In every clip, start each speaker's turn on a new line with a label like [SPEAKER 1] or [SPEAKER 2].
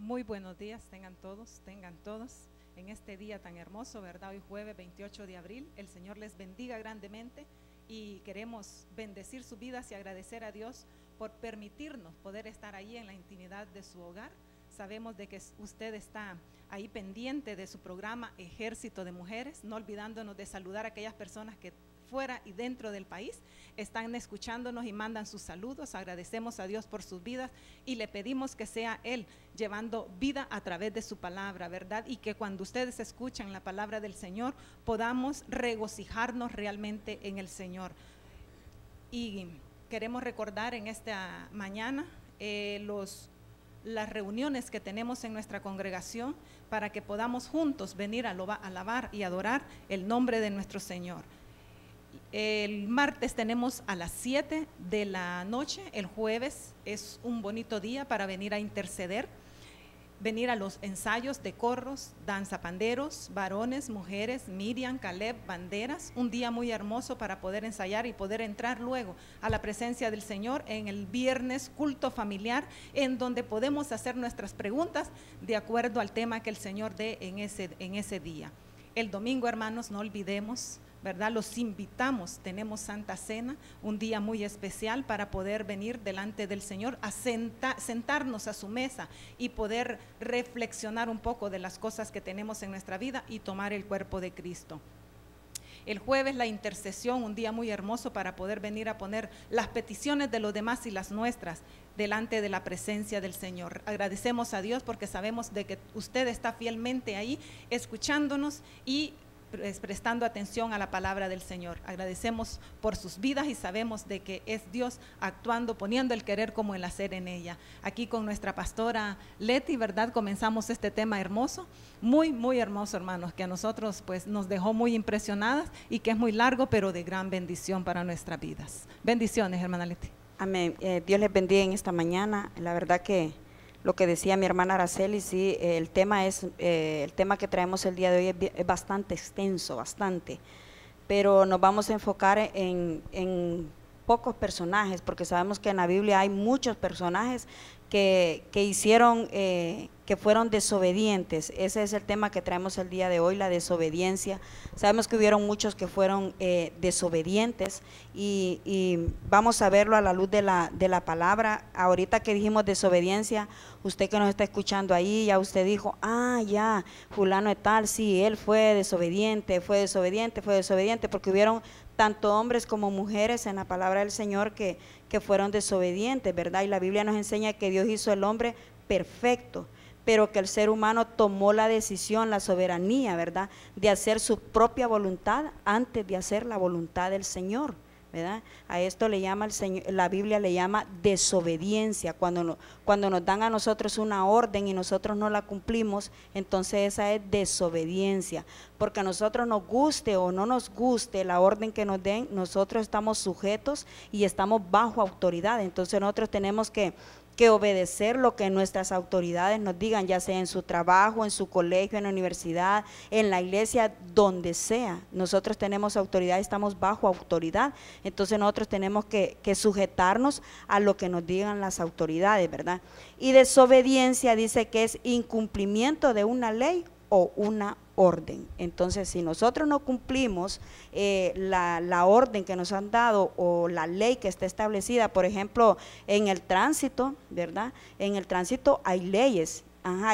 [SPEAKER 1] Muy buenos días, tengan todos en este día tan hermoso, ¿verdad? Hoy jueves 28 de abril, el Señor les bendiga grandemente y queremos bendecir sus vidas y agradecer a Dios por permitirnos poder estar ahí en la intimidad de su hogar. Sabemos de que usted está ahí pendiente de su programa Ejército de Mujeres, no olvidándonos de saludar a aquellas personas que fuera y dentro del país están escuchándonos y mandan sus saludos. Agradecemos a Dios por sus vidas y le pedimos que sea Él llevando vida a través de su palabra, ¿verdad? Y que cuando ustedes escuchan la palabra del Señor podamos regocijarnos realmente en el Señor. Y queremos recordar en esta mañana las reuniones que tenemos en nuestra congregación para que podamos juntos venir a alabar y adorar el nombre de nuestro Señor. El martes tenemos a las 7 de la noche, el jueves es un bonito día para venir a interceder, venir a los ensayos de corros, danzapanderos, varones, mujeres, Miriam, Caleb, banderas, un día muy hermoso para poder ensayar y poder entrar luego a la presencia del Señor en el viernes culto familiar, en donde podemos hacer nuestras preguntas de acuerdo al tema que el Señor dé en ese día. El domingo, hermanos, no olvidemos, ¿verdad? Los invitamos, tenemos Santa Cena, un día muy especial para poder venir delante del Señor, a sentarnos a su mesa y poder reflexionar un poco de las cosas que tenemos en nuestra vida y tomar el cuerpo de Cristo. El jueves la intercesión, un día muy hermoso para poder venir a poner las peticiones de los demás y las nuestras delante de la presencia del Señor. Agradecemos a Dios porque sabemos de que usted está fielmente ahí escuchándonos y prestando atención a la palabra del Señor. Agradecemos por sus vidas y sabemos de que es Dios actuando, poniendo el querer como el hacer en ella. Aquí con nuestra pastora Leti, ¿verdad? Comenzamos este tema hermoso, muy hermoso, hermanos, que a nosotros pues nos dejó muy impresionadas y que es muy largo, pero de gran bendición para nuestras vidas. Bendiciones, hermana Leti.
[SPEAKER 2] Amén. Dios les bendiga en esta mañana. La verdad que lo que decía mi hermana Araceli, sí, el tema que traemos el día de hoy es bastante extenso, pero nos vamos a enfocar en pocos personajes, porque sabemos que en la Biblia hay muchos personajes que fueron desobedientes. Ese es el tema que traemos el día de hoy, la desobediencia. Sabemos que hubieron muchos que fueron desobedientes y vamos a verlo a la luz de la palabra. Ahorita que dijimos desobediencia, usted que nos está escuchando ahí, ya usted dijo, ya, fulano de tal, sí, él fue desobediente, porque hubieron tanto hombres como mujeres en la palabra del Señor que fueron desobedientes, ¿verdad? Y la Biblia nos enseña que Dios hizo el hombre perfecto, pero que el ser humano tomó la decisión, la soberanía, ¿verdad?, de hacer su propia voluntad antes de hacer la voluntad del Señor, ¿verdad? A esto le llama la Biblia le llama desobediencia. Cuando nos dan a nosotros una orden y nosotros no la cumplimos, entonces esa es desobediencia. Porque a nosotros nos guste o no nos guste la orden que nos den, nosotros estamos sujetos y estamos bajo autoridad. Entonces nosotros tenemos que obedecer lo que nuestras autoridades nos digan, ya sea en su trabajo, en su colegio, en la universidad, en la iglesia, donde sea. Nosotros tenemos autoridad, estamos bajo autoridad, entonces nosotros tenemos que sujetarnos a lo que nos digan las autoridades, ¿verdad? Y desobediencia dice que es incumplimiento de una ley o una orden. Entonces, si nosotros no cumplimos la orden que nos han dado o la ley que está establecida, por ejemplo, en el tránsito, ¿verdad? En el tránsito hay leyes,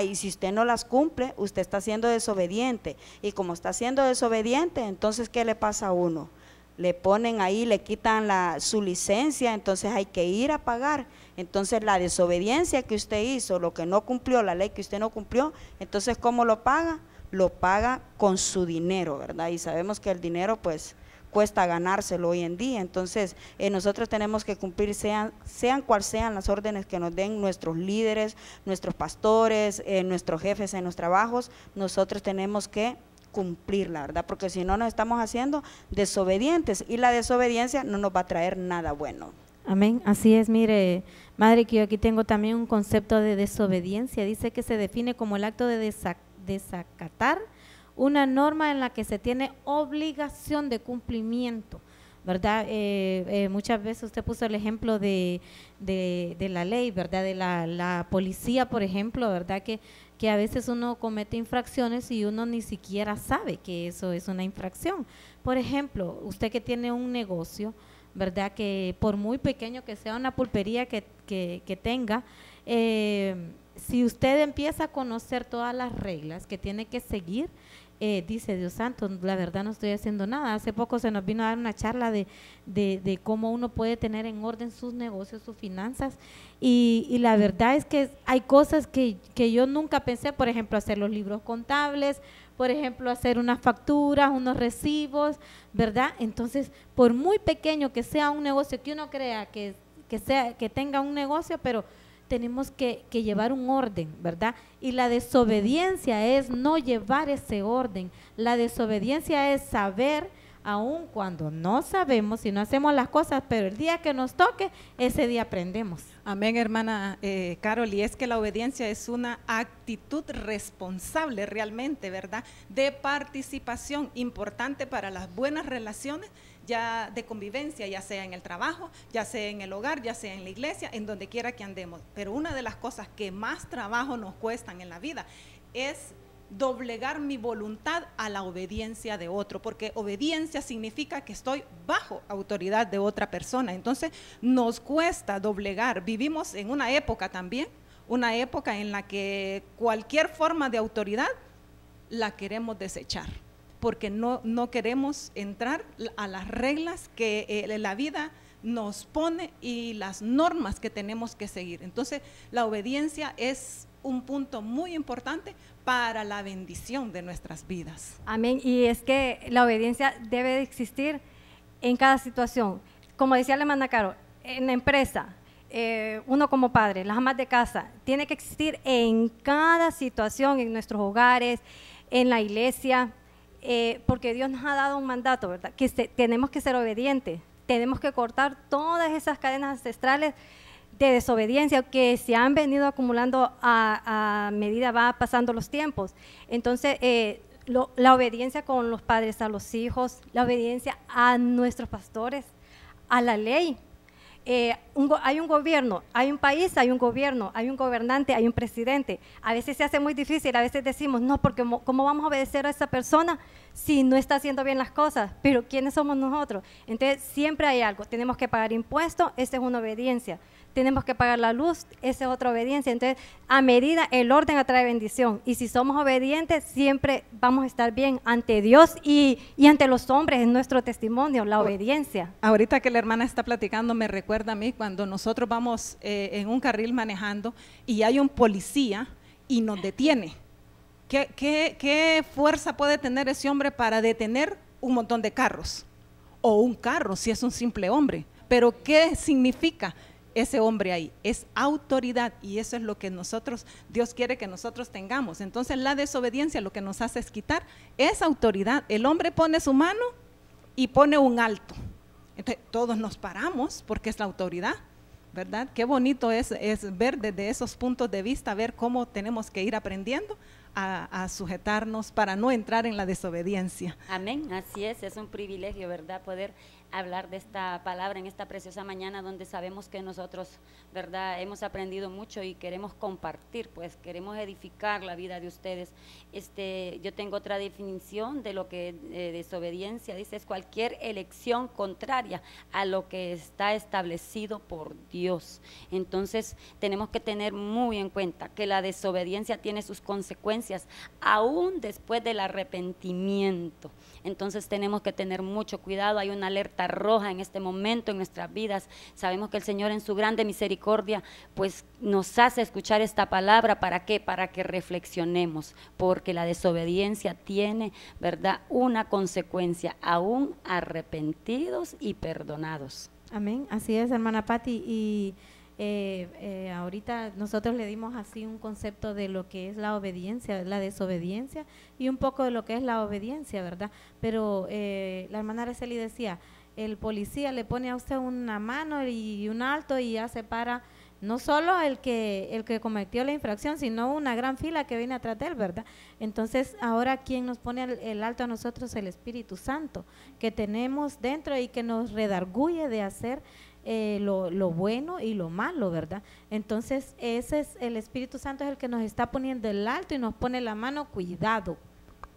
[SPEAKER 2] y si usted no las cumple, usted está siendo desobediente, y como está siendo desobediente, entonces, ¿qué le pasa a uno? Le ponen ahí, le quitan su licencia, entonces hay que ir a pagar. Entonces la desobediencia que usted hizo, lo que no cumplió, la ley que usted no cumplió, entonces ¿cómo lo paga? Lo paga con su dinero, ¿verdad? Y sabemos que el dinero pues cuesta ganárselo hoy en día. Entonces nosotros tenemos que cumplir, sean cual sean las órdenes que nos den nuestros líderes, nuestros pastores, nuestros jefes en los trabajos, nosotros tenemos que cumplirla, ¿verdad? Porque si no nos estamos haciendo desobedientes y la desobediencia no nos va a traer nada bueno.
[SPEAKER 3] Amén, así es. Mire, madre, que yo aquí tengo también un concepto de desobediencia. Dice que se define como el acto de desacatar una norma en la que se tiene obligación de cumplimiento, ¿verdad? Muchas veces usted puso el ejemplo de la ley, ¿verdad? De la policía, por ejemplo, ¿verdad? Que a veces uno comete infracciones y uno ni siquiera sabe que eso es una infracción. Por ejemplo, usted que tiene un negocio, ¿verdad? Que por muy pequeño que sea, una pulpería que tenga, si usted empieza a conocer todas las reglas que tiene que seguir, dice, Dios santo, la verdad no estoy haciendo nada. Hace poco se nos vino a dar una charla de cómo uno puede tener en orden sus negocios, sus finanzas, y la verdad es que hay cosas que yo nunca pensé, por ejemplo, hacer los libros contables, por ejemplo, hacer unas facturas, unos recibos, ¿verdad? Entonces, por muy pequeño que sea un negocio, que uno crea que tenga un negocio, pero tenemos que llevar un orden, ¿verdad? Y la desobediencia es no llevar ese orden. La desobediencia es saber, aun cuando no sabemos y no hacemos las cosas, pero el día que nos toque, ese día aprendemos.
[SPEAKER 1] Amén, hermana Carol, y es que la obediencia es una actitud responsable realmente, ¿verdad? De participación importante para las buenas relaciones, ya de convivencia, ya sea en el trabajo, ya sea en el hogar, ya sea en la iglesia, en donde quiera que andemos. Pero una de las cosas que más trabajo nos cuestan en la vida es doblegar mi voluntad a la obediencia de otro, porque obediencia significa que estoy bajo autoridad de otra persona. Entonces nos cuesta doblegar. Vivimos en una época también, una época en la que cualquier forma de autoridad la queremos desechar, porque no queremos entrar a las reglas que la vida nos pone y las normas que tenemos que seguir. Entonces la obediencia es un punto muy importante para la bendición de nuestras vidas.
[SPEAKER 4] Amén. Y es que la obediencia debe de existir en cada situación. Como decía la hermana Caro, en la empresa, uno como padre, las amas de casa, tiene que existir en cada situación, en nuestros hogares, en la iglesia, porque Dios nos ha dado un mandato, ¿verdad? Que tenemos que ser obedientes, tenemos que cortar todas esas cadenas ancestrales de desobediencia que se han venido acumulando a medida va pasando los tiempos. Entonces, la obediencia con los padres a los hijos, la obediencia a nuestros pastores, a la ley. Hay un gobierno, hay un país, hay un gobierno, hay un gobernante, hay un presidente. A veces se hace muy difícil, a veces decimos, no, porque ¿cómo vamos a obedecer a esa persona si no está haciendo bien las cosas? Pero ¿quiénes somos nosotros? Entonces siempre hay algo, tenemos que pagar impuestos, esa es una obediencia. Tenemos que pagar la luz, esa es otra obediencia. Entonces, a medida, el orden atrae bendición. Y si somos obedientes, siempre vamos a estar bien ante Dios y ante los hombres, en nuestro testimonio, la obediencia.
[SPEAKER 1] Ahorita que la hermana está platicando, me recuerda a mí cuando nosotros vamos en un carril manejando y hay un policía y nos detiene. ¿Qué fuerza puede tener ese hombre para detener un montón de carros? O un carro, si es un simple hombre. Pero ¿qué significa ese hombre ahí? Es autoridad, y eso es lo que Dios quiere que nosotros tengamos. Entonces la desobediencia lo que nos hace es quitar esa autoridad. El hombre pone su mano y pone un alto. Entonces todos nos paramos porque es la autoridad, ¿verdad? Qué bonito es ver desde esos puntos de vista, ver cómo tenemos que ir aprendiendo a sujetarnos para no entrar en la desobediencia.
[SPEAKER 5] Amén, así es un privilegio, ¿verdad? Poder hablar de esta palabra en esta preciosa mañana donde sabemos que nosotros, ¿verdad?, hemos aprendido mucho y queremos compartir, pues queremos edificar la vida de ustedes. Yo tengo otra definición de lo que desobediencia dice, es cualquier elección contraria a lo que está establecido por Dios. Entonces tenemos que tener muy en cuenta que la desobediencia tiene sus consecuencias aún después del arrepentimiento. Entonces tenemos que tener mucho cuidado. Hay una alerta roja en este momento en nuestras vidas. Sabemos que el Señor en su grande misericordia pues nos hace escuchar esta palabra. ¿Para qué? Para que reflexionemos, porque la desobediencia tiene, ¿verdad?, una consecuencia, aún arrepentidos y perdonados.
[SPEAKER 3] Amén, así es, hermana Patti. Y ahorita nosotros le dimos así un concepto de lo que es la obediencia, la desobediencia, y un poco de lo que es la obediencia, ¿verdad? Pero la hermana Araceli decía, el policía le pone a usted una mano y un alto y ya se para No solo el que cometió la infracción, sino una gran fila que viene atrás de él, ¿verdad? Entonces, ahora, ¿quién nos pone el alto a nosotros? El Espíritu Santo, que tenemos dentro y que nos redarguye de hacer lo bueno y lo malo, ¿verdad? Entonces, ese es el Espíritu Santo, es el que nos está poniendo el alto y nos pone la mano, cuidado,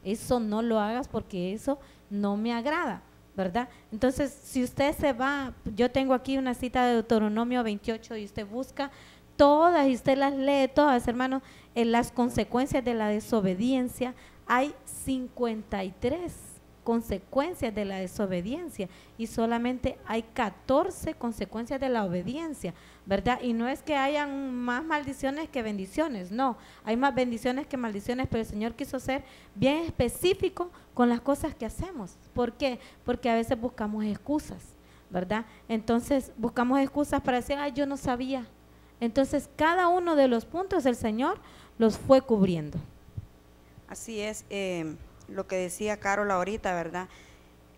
[SPEAKER 3] eso no lo hagas porque eso no me agrada, ¿verdad? Entonces, si usted se va, yo tengo aquí una cita de Deuteronomio 28 y usted busca todas y usted las lee todas, hermanos, en las consecuencias de la desobediencia, hay 53 consecuencias de la desobediencia y solamente hay 14 consecuencias de la obediencia, ¿verdad? Y no es que hayan más maldiciones que bendiciones, no, hay más bendiciones que maldiciones, pero el Señor quiso ser bien específico con las cosas que hacemos. ¿Por qué? Porque a veces buscamos excusas, ¿verdad? Entonces buscamos excusas para decir, ay, yo no sabía. Entonces cada uno de los puntos el Señor los fue cubriendo.
[SPEAKER 2] Así es, lo que decía Carol ahorita, ¿verdad?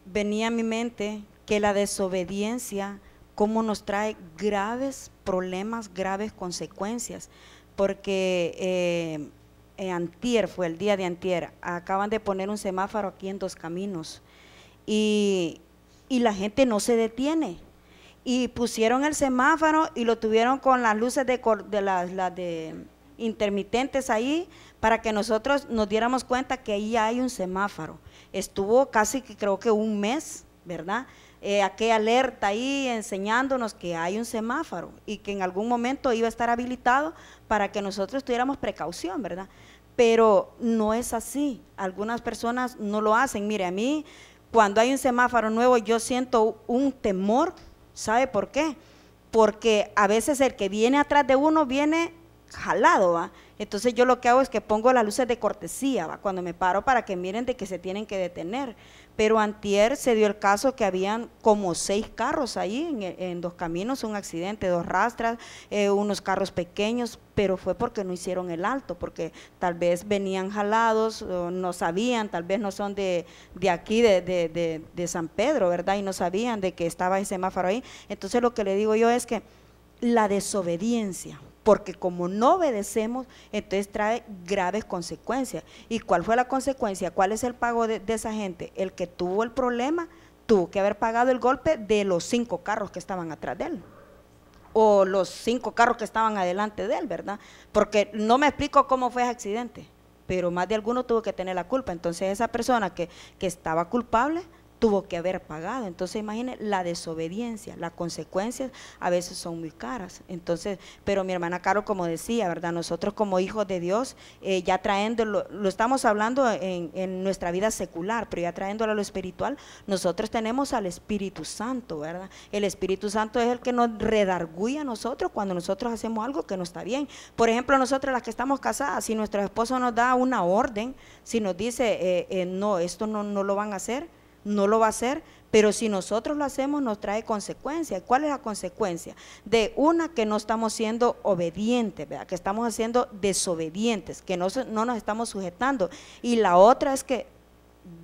[SPEAKER 2] Venía a mi mente que la desobediencia, cómo nos trae graves problemas, graves consecuencias, porque antier, fue el día de antier, acaban de poner un semáforo aquí en Dos Caminos y la gente no se detiene. Y pusieron el semáforo y lo tuvieron con las luces de intermitentes ahí para que nosotros nos diéramos cuenta que ahí hay un semáforo. Estuvo casi que creo que un mes, ¿verdad? Aquella alerta ahí enseñándonos que hay un semáforo y que en algún momento iba a estar habilitado para que nosotros tuviéramos precaución, ¿verdad? Pero no es así, algunas personas no lo hacen. Mire, a mí cuando hay un semáforo nuevo yo siento un temor. ¿Sabe por qué? Porque a veces el que viene atrás de uno viene jalado, ¿va? Entonces yo lo que hago es que pongo las luces de cortesía, ¿va? Cuando me paro para que miren de que se tienen que detener. Pero antier se dio el caso que habían como 6 carros ahí en Dos Caminos, un accidente, 2 rastras, unos carros pequeños, pero fue porque no hicieron el alto, porque tal vez venían jalados, no sabían, tal vez no son de aquí, de San Pedro, ¿verdad? Y no sabían de que estaba ese semáforo ahí. Entonces lo que le digo yo es que la desobediencia, porque como no obedecemos, entonces trae graves consecuencias. ¿Y cuál fue la consecuencia? ¿Cuál es el pago de esa gente? El que tuvo el problema tuvo que haber pagado el golpe de los 5 carros que estaban atrás de él, o los 5 carros que estaban adelante de él, ¿verdad? Porque no me explico cómo fue ese accidente, pero más de alguno tuvo que tener la culpa. Entonces esa persona que estaba culpable tuvo que haber pagado. Entonces imagine la desobediencia, las consecuencias a veces son muy caras. Entonces, pero mi hermana Caro, como decía, ¿verdad? Nosotros como hijos de Dios, ya trayéndolo, lo estamos hablando en nuestra vida secular, pero ya trayéndolo a lo espiritual, nosotros tenemos al Espíritu Santo, ¿verdad? El Espíritu Santo es el que nos redarguye a nosotros cuando nosotros hacemos algo que no está bien. Por ejemplo, nosotros las que estamos casadas, si nuestro esposo nos da una orden, si nos dice, no, esto no lo van a hacer, no lo va a hacer, pero si nosotros lo hacemos nos trae consecuencias. ¿Cuál es la consecuencia? De una, que no estamos siendo obedientes, ¿verdad? Que estamos haciendo desobedientes, que no nos estamos sujetando. Y la otra es que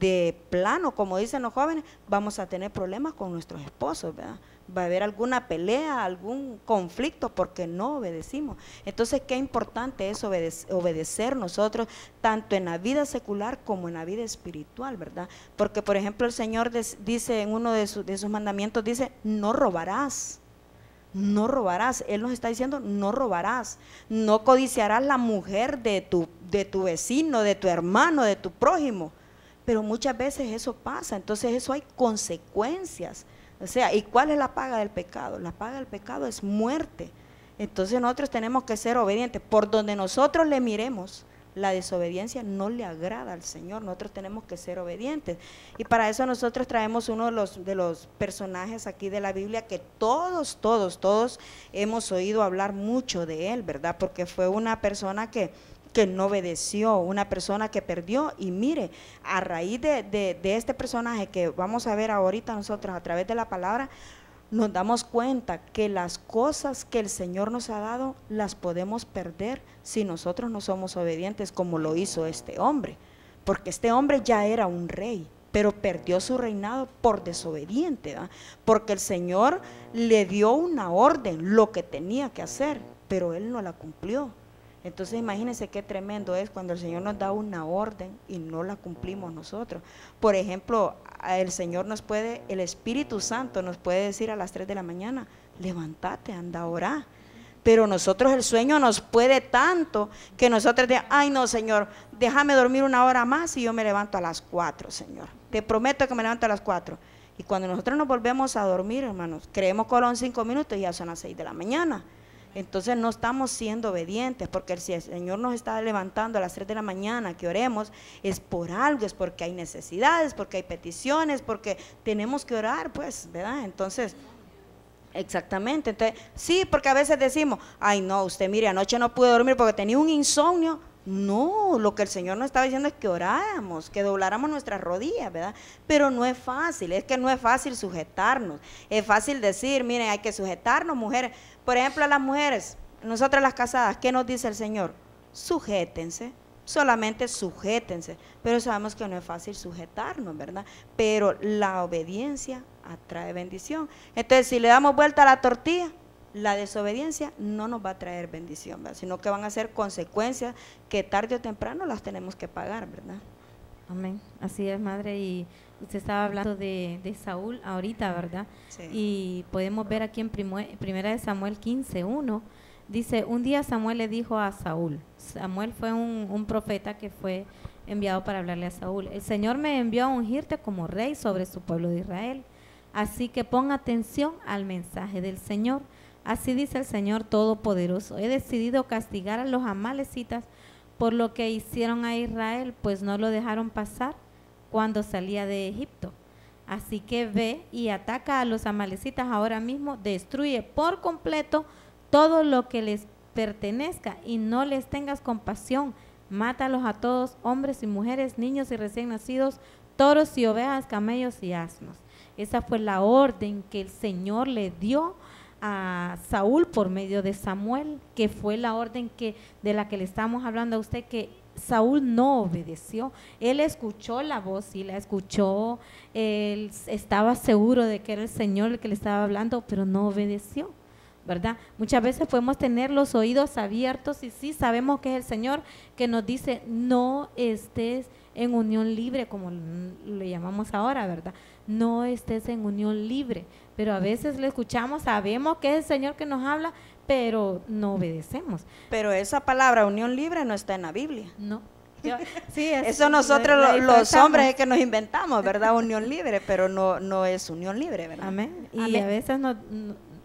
[SPEAKER 2] de plano, como dicen los jóvenes, vamos a tener problemas con nuestros esposos, ¿verdad? Va a haber alguna pelea, algún conflicto porque no obedecimos. Entonces, qué importante es obedecer nosotros, tanto en la vida secular como en la vida espiritual, ¿verdad? Porque, por ejemplo, el Señor dice en uno de sus mandamientos, dice, no robarás. No robarás. Él nos está diciendo, no robarás, no codiciarás la mujer de tu vecino, de tu hermano, de tu prójimo. Pero muchas veces eso pasa, entonces eso hay consecuencias. O sea, ¿y cuál es la paga del pecado? La paga del pecado es muerte. Entonces nosotros tenemos que ser obedientes. Por donde nosotros le miremos, la desobediencia no le agrada al Señor. Nosotros tenemos que ser obedientes. Y para eso nosotros traemos uno de los personajes aquí de la Biblia que todos hemos oído hablar mucho de él, ¿verdad? Porque fue una persona que no obedeció, una persona que perdió. Y mire, a raíz de este personaje que vamos a ver ahorita nosotros a través de la palabra, nos damos cuenta que las cosas que el Señor nos ha dado las podemos perder si nosotros no somos obedientes, como lo hizo este hombre, porque este hombre ya era un rey, pero perdió su reinado por desobediente, ¿verdad? Porque el Señor le dio una orden, lo que tenía que hacer, pero él no la cumplió. Entonces imagínense qué tremendo es cuando el Señor nos da una orden y no la cumplimos nosotros. Por ejemplo, el Señor el Espíritu Santo nos puede decir a las 3 de la mañana, levántate, anda a orar. Pero nosotros el sueño nos puede tanto que nosotros decimos, ay no Señor, déjame dormir 1 hora más y yo me levanto a las 4, Señor. Te prometo que me levanto a las 4. Y cuando nosotros nos volvemos a dormir, hermanos, creemos que son 5 minutos y ya son las 6 de la mañana. Entonces no estamos siendo obedientes, porque si el Señor nos está levantando a las 3 de la mañana que oremos, es por algo, es porque hay necesidades, porque hay peticiones, porque tenemos que orar, pues, ¿verdad? Entonces, exactamente, entonces, sí, porque a veces decimos, ay no, usted mire, anoche no pude dormir porque tenía un insomnio. No, lo que el Señor nos estaba diciendo es que oráramos, que dobláramos nuestras rodillas, ¿verdad? Pero no es fácil, es que no es fácil sujetarnos, es fácil decir, miren, hay que sujetarnos, mujeres. Por ejemplo, a las mujeres, nosotras las casadas, ¿qué nos dice el Señor? Sujétense, solamente sujétense, pero sabemos que no es fácil sujetarnos, ¿verdad? Pero la obediencia atrae bendición. Entonces, si le damos vuelta a la tortilla, la desobediencia no nos va a traer bendición, ¿verdad? Sino que van a ser consecuencias que tarde o temprano las tenemos que pagar, ¿verdad?
[SPEAKER 3] Amén, así es, madre. Y usted estaba hablando de Saúl ahorita, ¿verdad?
[SPEAKER 2] Sí.
[SPEAKER 3] Y podemos ver aquí en Primera de Samuel 15:1, dice, un día Samuel le dijo a Saúl, Samuel fue un profeta que fue enviado para hablarle a Saúl, el Señor me envió a ungirte como rey sobre su pueblo de Israel, así que pon atención al mensaje del Señor. Así dice el Señor Todopoderoso, he decidido castigar a los amalecitas por lo que hicieron a Israel, pues no lo dejaron pasar cuando salía de Egipto. Así que ve y ataca a los amalecitas ahora mismo, destruye por completo todo lo que les pertenezca y no les tengas compasión. Mátalos a todos, hombres y mujeres, niños y recién nacidos, toros y ovejas, camellos y asnos. Esa fue la orden que el Señor le dio a Saúl por medio de Samuel, que fue la orden de la que le estamos hablando a usted, que Saúl no obedeció. Él escuchó la voz, sí la escuchó, él estaba seguro de que era el Señor el que le estaba hablando, pero no obedeció, ¿verdad? Muchas veces podemos tener los oídos abiertos y sí sabemos que es el Señor que nos dice no estés en unión libre, como le llamamos ahora, ¿verdad? No estés en unión libre, pero a veces le escuchamos, sabemos que es el Señor que nos habla, pero no obedecemos.
[SPEAKER 2] Pero esa palabra unión libre no está en la Biblia.
[SPEAKER 3] No. Sí,
[SPEAKER 2] eso nosotros los hombres es que nos inventamos, ¿verdad? Unión libre, pero no es unión libre, ¿verdad?
[SPEAKER 3] Amén. Y
[SPEAKER 2] Amén.
[SPEAKER 3] a veces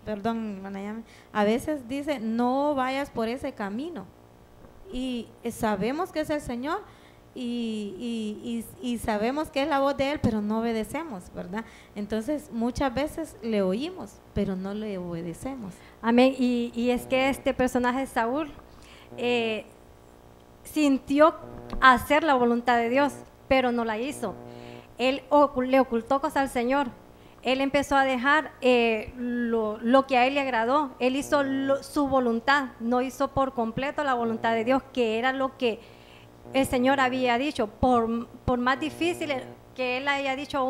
[SPEAKER 3] perdón, Manayame, a veces dice no vayas por ese camino y sabemos que es el Señor y sabemos que es la voz de Él, pero no obedecemos, ¿verdad? Entonces muchas veces le oímos, pero no le obedecemos.
[SPEAKER 4] Amén. Y es que este personaje de Saúl sintió hacer la voluntad de Dios, pero no la hizo. Él le ocultó cosas al Señor. Él empezó a dejar lo que a él le agradó. Él hizo su voluntad, no hizo por completo la voluntad de Dios, que era lo que el Señor había dicho. Por más difícil que él haya dicho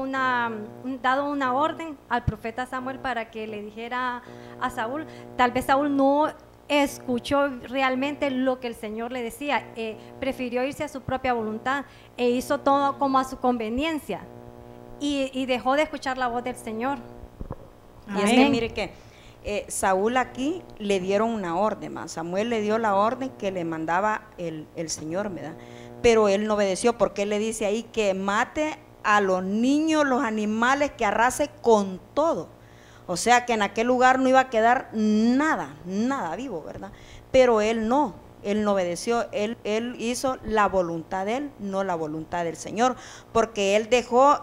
[SPEAKER 4] dado una orden al profeta Samuel para que le dijera a Saúl, tal vez Saúl no escuchó realmente lo que el Señor le decía, prefirió irse a su propia voluntad e hizo todo como a su conveniencia y dejó de escuchar la voz del Señor.
[SPEAKER 2] Y es que mire que Saúl aquí le dieron una orden, más Samuel le dio la orden que le mandaba el Señor, ¿verdad? Pero él no obedeció, porque él le dice ahí que mate a los niños, los animales, que arrase con todo. O sea que en aquel lugar no iba a quedar nada vivo, ¿verdad? Pero él no obedeció, él hizo la voluntad de él, no la voluntad del Señor, porque él dejó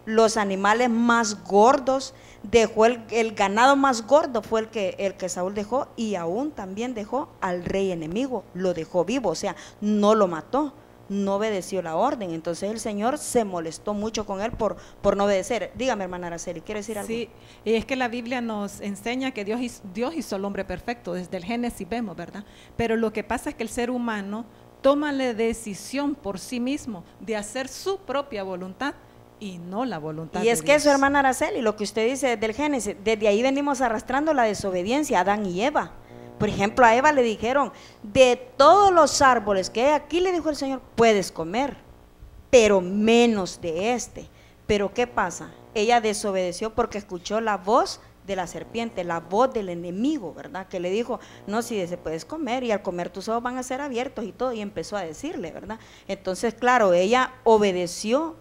[SPEAKER 2] los animales más gordos, dejó el ganado más gordo, fue el que Saúl dejó, y aún también dejó al rey enemigo, lo dejó vivo, o sea, no lo mató. No obedeció la orden. Entonces el Señor se molestó mucho con él por no obedecer. Dígame, hermana Araceli, ¿quiere decir algo?
[SPEAKER 1] Sí, y es que la Biblia nos enseña que Dios hizo al hombre perfecto, desde el Génesis vemos, ¿verdad? Pero lo que pasa es que el ser humano toma la decisión por sí mismo de hacer su propia voluntad y no la voluntad de Dios.
[SPEAKER 2] Y es que eso, hermana Araceli, lo que usted dice desde el Génesis, desde ahí venimos arrastrando la desobediencia, Adán y Eva. Por ejemplo, a Eva le dijeron, de todos los árboles que hay aquí, le dijo el Señor, puedes comer, pero menos de este. Pero ¿qué pasa? Ella desobedeció porque escuchó la voz de la serpiente, la voz del enemigo, ¿verdad? Que le dijo, no, si se puedes comer, y al comer tus ojos van a ser abiertos y todo, y empezó a decirle, ¿verdad? Entonces, claro, ella obedeció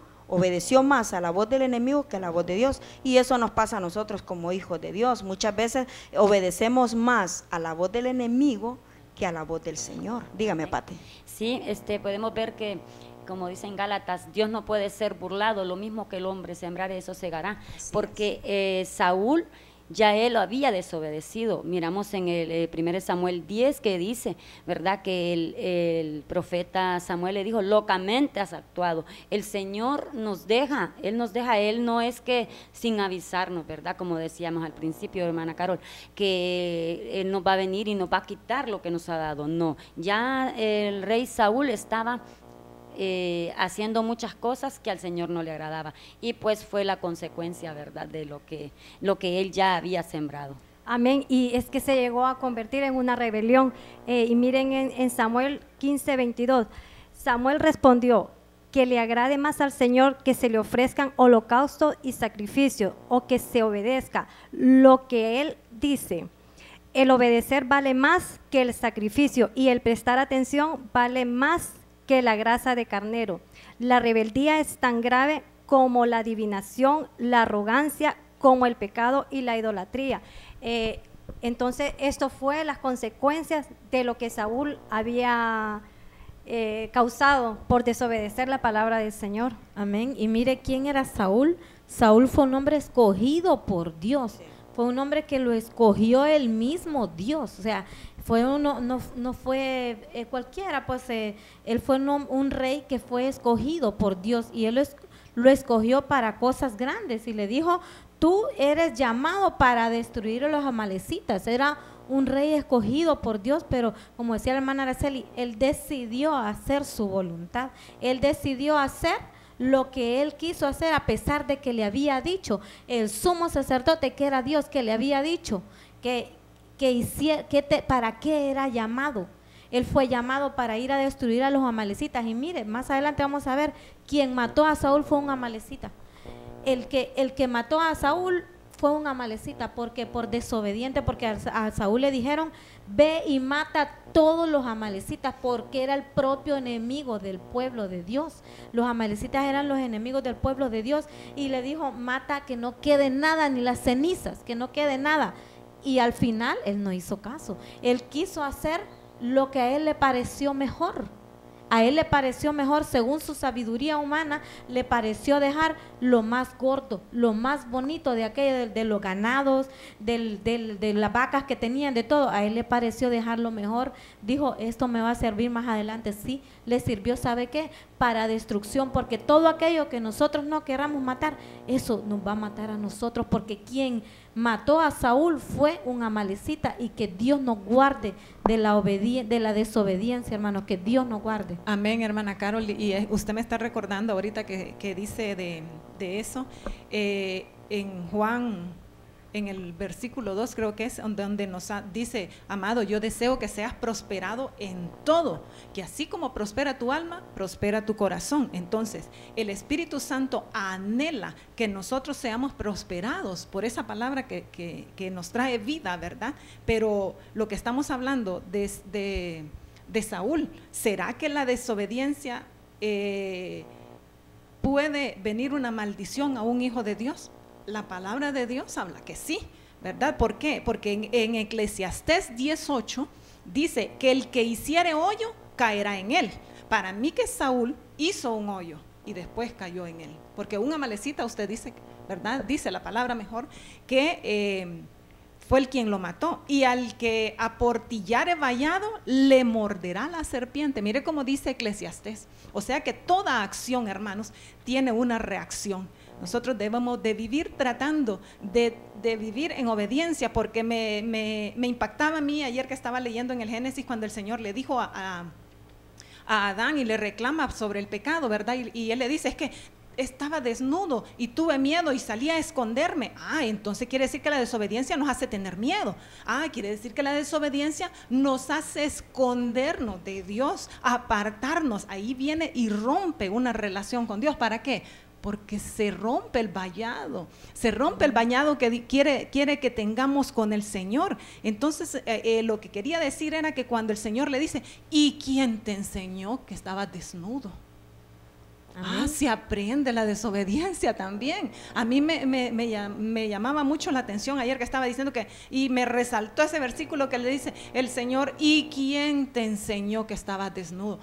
[SPEAKER 2] más a la voz del enemigo que a la voz de Dios, y eso nos pasa a nosotros como hijos de Dios. Muchas veces obedecemos más a la voz del enemigo que a la voz del Señor. Dígame, Pati.
[SPEAKER 5] Sí, podemos ver que, como dicen Gálatas, Dios no puede ser burlado, lo mismo que el hombre sembrar, eso segará, porque Saúl ya él lo había desobedecido. Miramos en el 1 Samuel 10 que dice, ¿verdad?, que el profeta Samuel le dijo, locamente has actuado. El Señor nos deja, Él no es que sin avisarnos, ¿verdad?, como decíamos al principio, hermana Carol, que Él nos va a venir y nos va a quitar lo que nos ha dado. No, ya el rey Saúl estaba haciendo muchas cosas que al Señor no le agradaba, y pues fue la consecuencia, ¿verdad?, de lo que él ya había sembrado.
[SPEAKER 4] Amén, y es que se llegó a convertir en una rebelión, y miren en Samuel 15:22, Samuel respondió, que le agrade más al Señor que se le ofrezcan holocausto y sacrificio, o que se obedezca lo que Él dice. El obedecer vale más que el sacrificio, y el prestar atención vale más que la grasa de carnero. La rebeldía es tan grave como la adivinación, la arrogancia, como el pecado y la idolatría. Entonces, esto fue las consecuencias de lo que Saúl había causado por desobedecer la palabra del Señor.
[SPEAKER 3] Amén. Y mire quién era Saúl. Saúl fue un hombre escogido por Dios. Fue un hombre que lo escogió el mismo Dios. O sea, fue uno, no fue cualquiera, pues él fue un rey que fue escogido por Dios, y él lo escogió para cosas grandes, y le dijo, tú eres llamado para destruir a los amalecitas. Era un rey escogido por Dios, pero como decía la hermana Araceli, él decidió hacer su voluntad, él decidió hacer lo que él quiso hacer, a pesar de que le había dicho el sumo sacerdote, que era Dios, que le había dicho para qué era llamado. Él fue llamado para ir a destruir a los amalecitas, y mire, más adelante vamos a ver, quien mató a Saúl fue un amalecita. El que mató a Saúl fue un amalecita, porque por desobediente, porque a Saúl le dijeron, ve y mata a todos los amalecitas, porque era el propio enemigo del pueblo de Dios. Los amalecitas eran los enemigos del pueblo de Dios, y le dijo, mata, que no quede nada, ni las cenizas, que no quede nada. Y al final él no hizo caso, él quiso hacer lo que a él le pareció mejor. A él le pareció mejor, según su sabiduría humana, le pareció dejar lo más gordo, lo más bonito de aquello, de los ganados, de las vacas que tenían, de todo. A él le pareció dejar lo mejor. Dijo, esto me va a servir más adelante. Sí, le sirvió, ¿sabe qué? Para destrucción, porque todo aquello que nosotros no queramos matar, eso nos va a matar a nosotros, porque quien mató a Saúl fue un amalecita, y que Dios nos guarde de la desobediencia, hermanos, que Dios nos guarde.
[SPEAKER 1] Amén, hermana Carol, y usted me está recordando ahorita que dice de eso, en Juan, en el versículo 2 creo que es, donde nos dice, amado, yo deseo que seas prosperado en todo, que así como prospera tu alma, prospera tu corazón. Entonces, el Espíritu Santo anhela que nosotros seamos prosperados por esa palabra que nos trae vida, ¿verdad? Pero lo que estamos hablando de Saúl, ¿será que la desobediencia puede venir una maldición a un hijo de Dios? La palabra de Dios habla que sí, ¿verdad? ¿Por qué? Porque en Eclesiastés 10:8 dice que el que hiciere hoyo caerá en él. Para mí que Saúl hizo un hoyo y después cayó en él, porque un amalecita, usted dice, ¿verdad? Dice la palabra mejor, que fue el quien lo mató, y al que aportillare vallado le morderá la serpiente. Mire cómo dice Eclesiastés. O sea que toda acción, hermanos, tiene una reacción. Nosotros debemos de vivir tratando de vivir en obediencia, porque me impactaba a mí ayer que estaba leyendo en el Génesis, cuando el Señor le dijo a Adán y le reclama sobre el pecado, ¿verdad? Y él le dice, es que estaba desnudo y tuve miedo y salí a esconderme. Entonces quiere decir que la desobediencia nos hace tener miedo. Quiere decir que la desobediencia nos hace escondernos de Dios, apartarnos. Ahí viene y rompe una relación con Dios. ¿Para qué? Porque se rompe el vallado que quiere que tengamos con el Señor. Entonces lo que quería decir era que cuando el Señor le dice, ¿y quién te enseñó que estabas desnudo? Se aprende la desobediencia también. A mí me llamaba mucho la atención ayer que estaba diciendo y me resaltó ese versículo que le dice el Señor, ¿y quién te enseñó que estabas desnudo?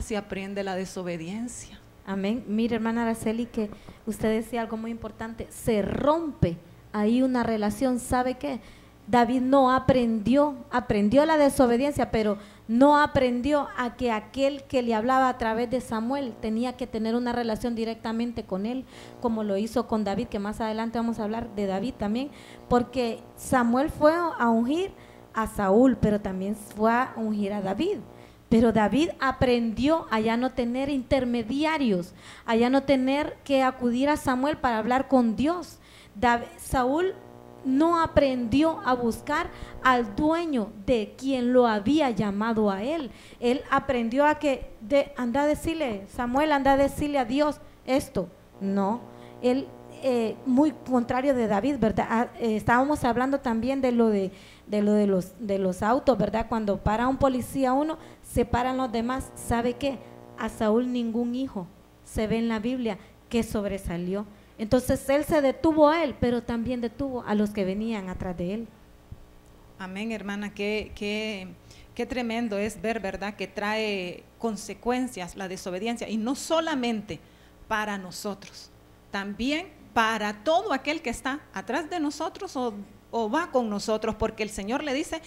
[SPEAKER 1] Se aprende la desobediencia.
[SPEAKER 3] Amén. Mire, hermana Araceli, que usted decía algo muy importante, se rompe ahí una relación. ¿Sabe qué? David no aprendió la desobediencia, pero no aprendió a que aquel que le hablaba a través de Samuel tenía que tener una relación directamente con él, como lo hizo con David, que más adelante vamos a hablar de David también, porque Samuel fue a ungir a Saúl, pero también fue a ungir a David. Pero David aprendió a ya no tener intermediarios, a ya no tener que acudir a Samuel para hablar con Dios. Saúl no aprendió a buscar al dueño de quien lo había llamado a él. Él aprendió a que anda a decirle, Samuel, anda a decirle a Dios esto. No, él muy contrario de David, ¿verdad? Estábamos hablando también de los autos, ¿verdad? Cuando para un policía uno, se paran los demás. ¿Sabe qué? A Saúl ningún hijo se ve en la Biblia que sobresalió. Entonces él se detuvo a él, pero también detuvo a los que venían atrás de él.
[SPEAKER 1] Amén, hermana, qué tremendo es ver, ¿verdad?, que trae consecuencias la desobediencia, y no solamente para nosotros, también para todo aquel que está atrás de nosotros o va con nosotros, porque el Señor le dice,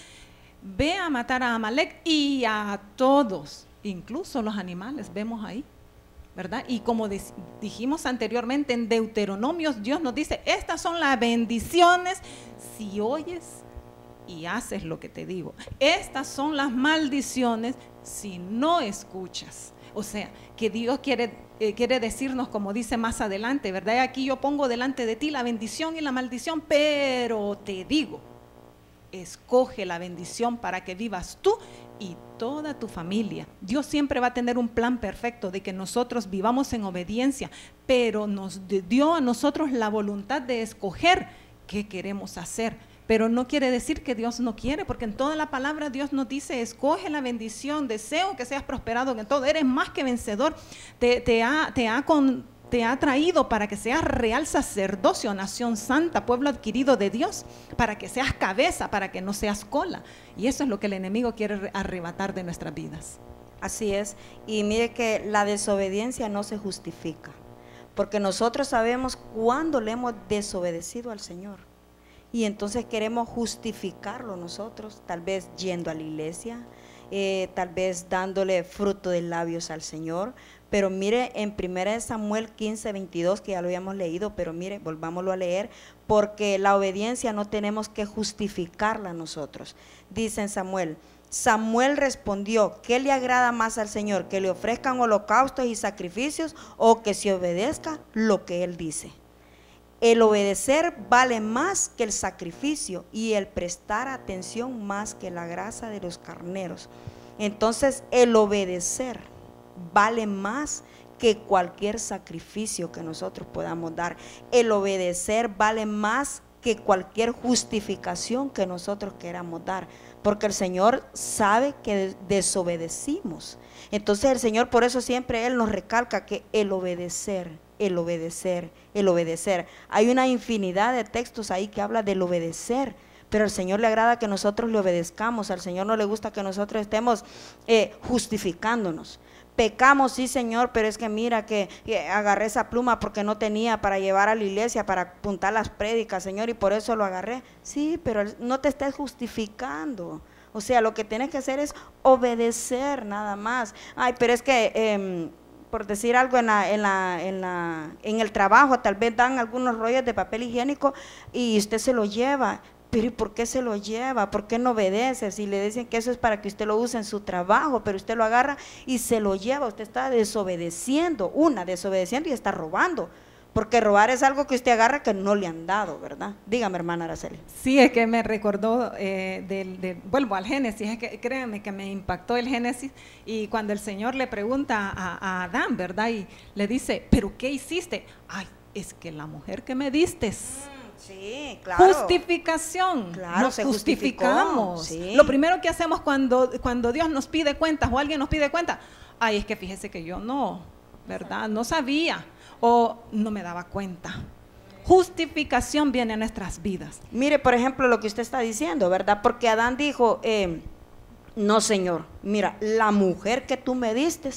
[SPEAKER 1] ve a matar a Amalek y a todos, incluso los animales, vemos ahí, ¿verdad? Y como dijimos anteriormente en Deuteronomios, Dios nos dice, estas son las bendiciones si oyes y haces lo que te digo. Estas son las maldiciones si no escuchas. O sea, que Dios quiere decirnos, como dice más adelante, ¿verdad? Aquí yo pongo delante de ti la bendición y la maldición, pero te digo, escoge la bendición para que vivas tú y toda tu familia. Dios siempre va a tener un plan perfecto de que nosotros vivamos en obediencia, pero nos dio a nosotros la voluntad de escoger qué queremos hacer. Pero no quiere decir que Dios no quiere, porque en toda la palabra Dios nos dice, escoge la bendición, deseo que seas prosperado en todo, eres más que vencedor, te ha traído para que seas real sacerdocio, nación santa, pueblo adquirido de Dios, para que seas cabeza, para que no seas cola. Y eso es lo que el enemigo quiere arrebatar de nuestras vidas.
[SPEAKER 2] Así es, y mire que la desobediencia no se justifica, porque nosotros sabemos cuándo le hemos desobedecido al Señor. Y entonces queremos justificarlo nosotros, tal vez yendo a la iglesia, tal vez dándole fruto de labios al Señor. Pero mire, en 1 Samuel 15:22, que ya lo habíamos leído, pero mire, volvámoslo a leer, porque la obediencia no tenemos que justificarla nosotros. Dice en Samuel respondió, ¿qué le agrada más al Señor? ¿Que le ofrezcan holocaustos y sacrificios o que se obedezca lo que Él dice? El obedecer vale más que el sacrificio y el prestar atención más que la grasa de los carneros. Entonces el obedecer vale más que cualquier sacrificio que nosotros podamos dar. El obedecer vale más que cualquier justificación que nosotros queramos dar, porque el Señor sabe que desobedecimos. Entonces el Señor, por eso siempre Él nos recalca que el obedecer. Hay una infinidad de textos ahí que habla del obedecer, pero al Señor le agrada que nosotros le obedezcamos. Al Señor no le gusta que nosotros estemos justificándonos. Pecamos, sí, Señor, pero es que mira que agarré esa pluma porque no tenía para llevar a la iglesia, para apuntar las prédicas, Señor, y por eso lo agarré. Sí, pero no te estés justificando. O sea, lo que tienes que hacer es obedecer nada más. Ay, pero es que por decir algo, en el trabajo tal vez dan algunos rollos de papel higiénico y usted se lo lleva, pero ¿y por qué se lo lleva? ¿Por qué no obedece? Si le dicen que eso es para que usted lo use en su trabajo, pero usted lo agarra y se lo lleva, usted está desobedeciendo, desobedeciendo y está robando. Porque robar es algo que usted agarra que no le han dado, ¿verdad? Dígame, hermana Araceli.
[SPEAKER 1] Sí, es que me recordó, vuelvo al Génesis, es que créanme que me impactó el Génesis, y cuando el Señor le pregunta a Adán, ¿verdad? Y le dice, ¿pero qué hiciste? Ay, es que la mujer que me diste.
[SPEAKER 2] Sí, claro.
[SPEAKER 1] Justificación.
[SPEAKER 2] Claro,
[SPEAKER 1] nos justificamos. Sí. Lo primero que hacemos cuando Dios nos pide cuentas o alguien nos pide cuentas, ay, es que fíjese que yo no, ¿verdad? No sabía o no me daba cuenta. Justificación viene a nuestras vidas.
[SPEAKER 2] Mire, por ejemplo, lo que usted está diciendo, ¿verdad? Porque Adán dijo, no, Señor, mira, la mujer que tú me diste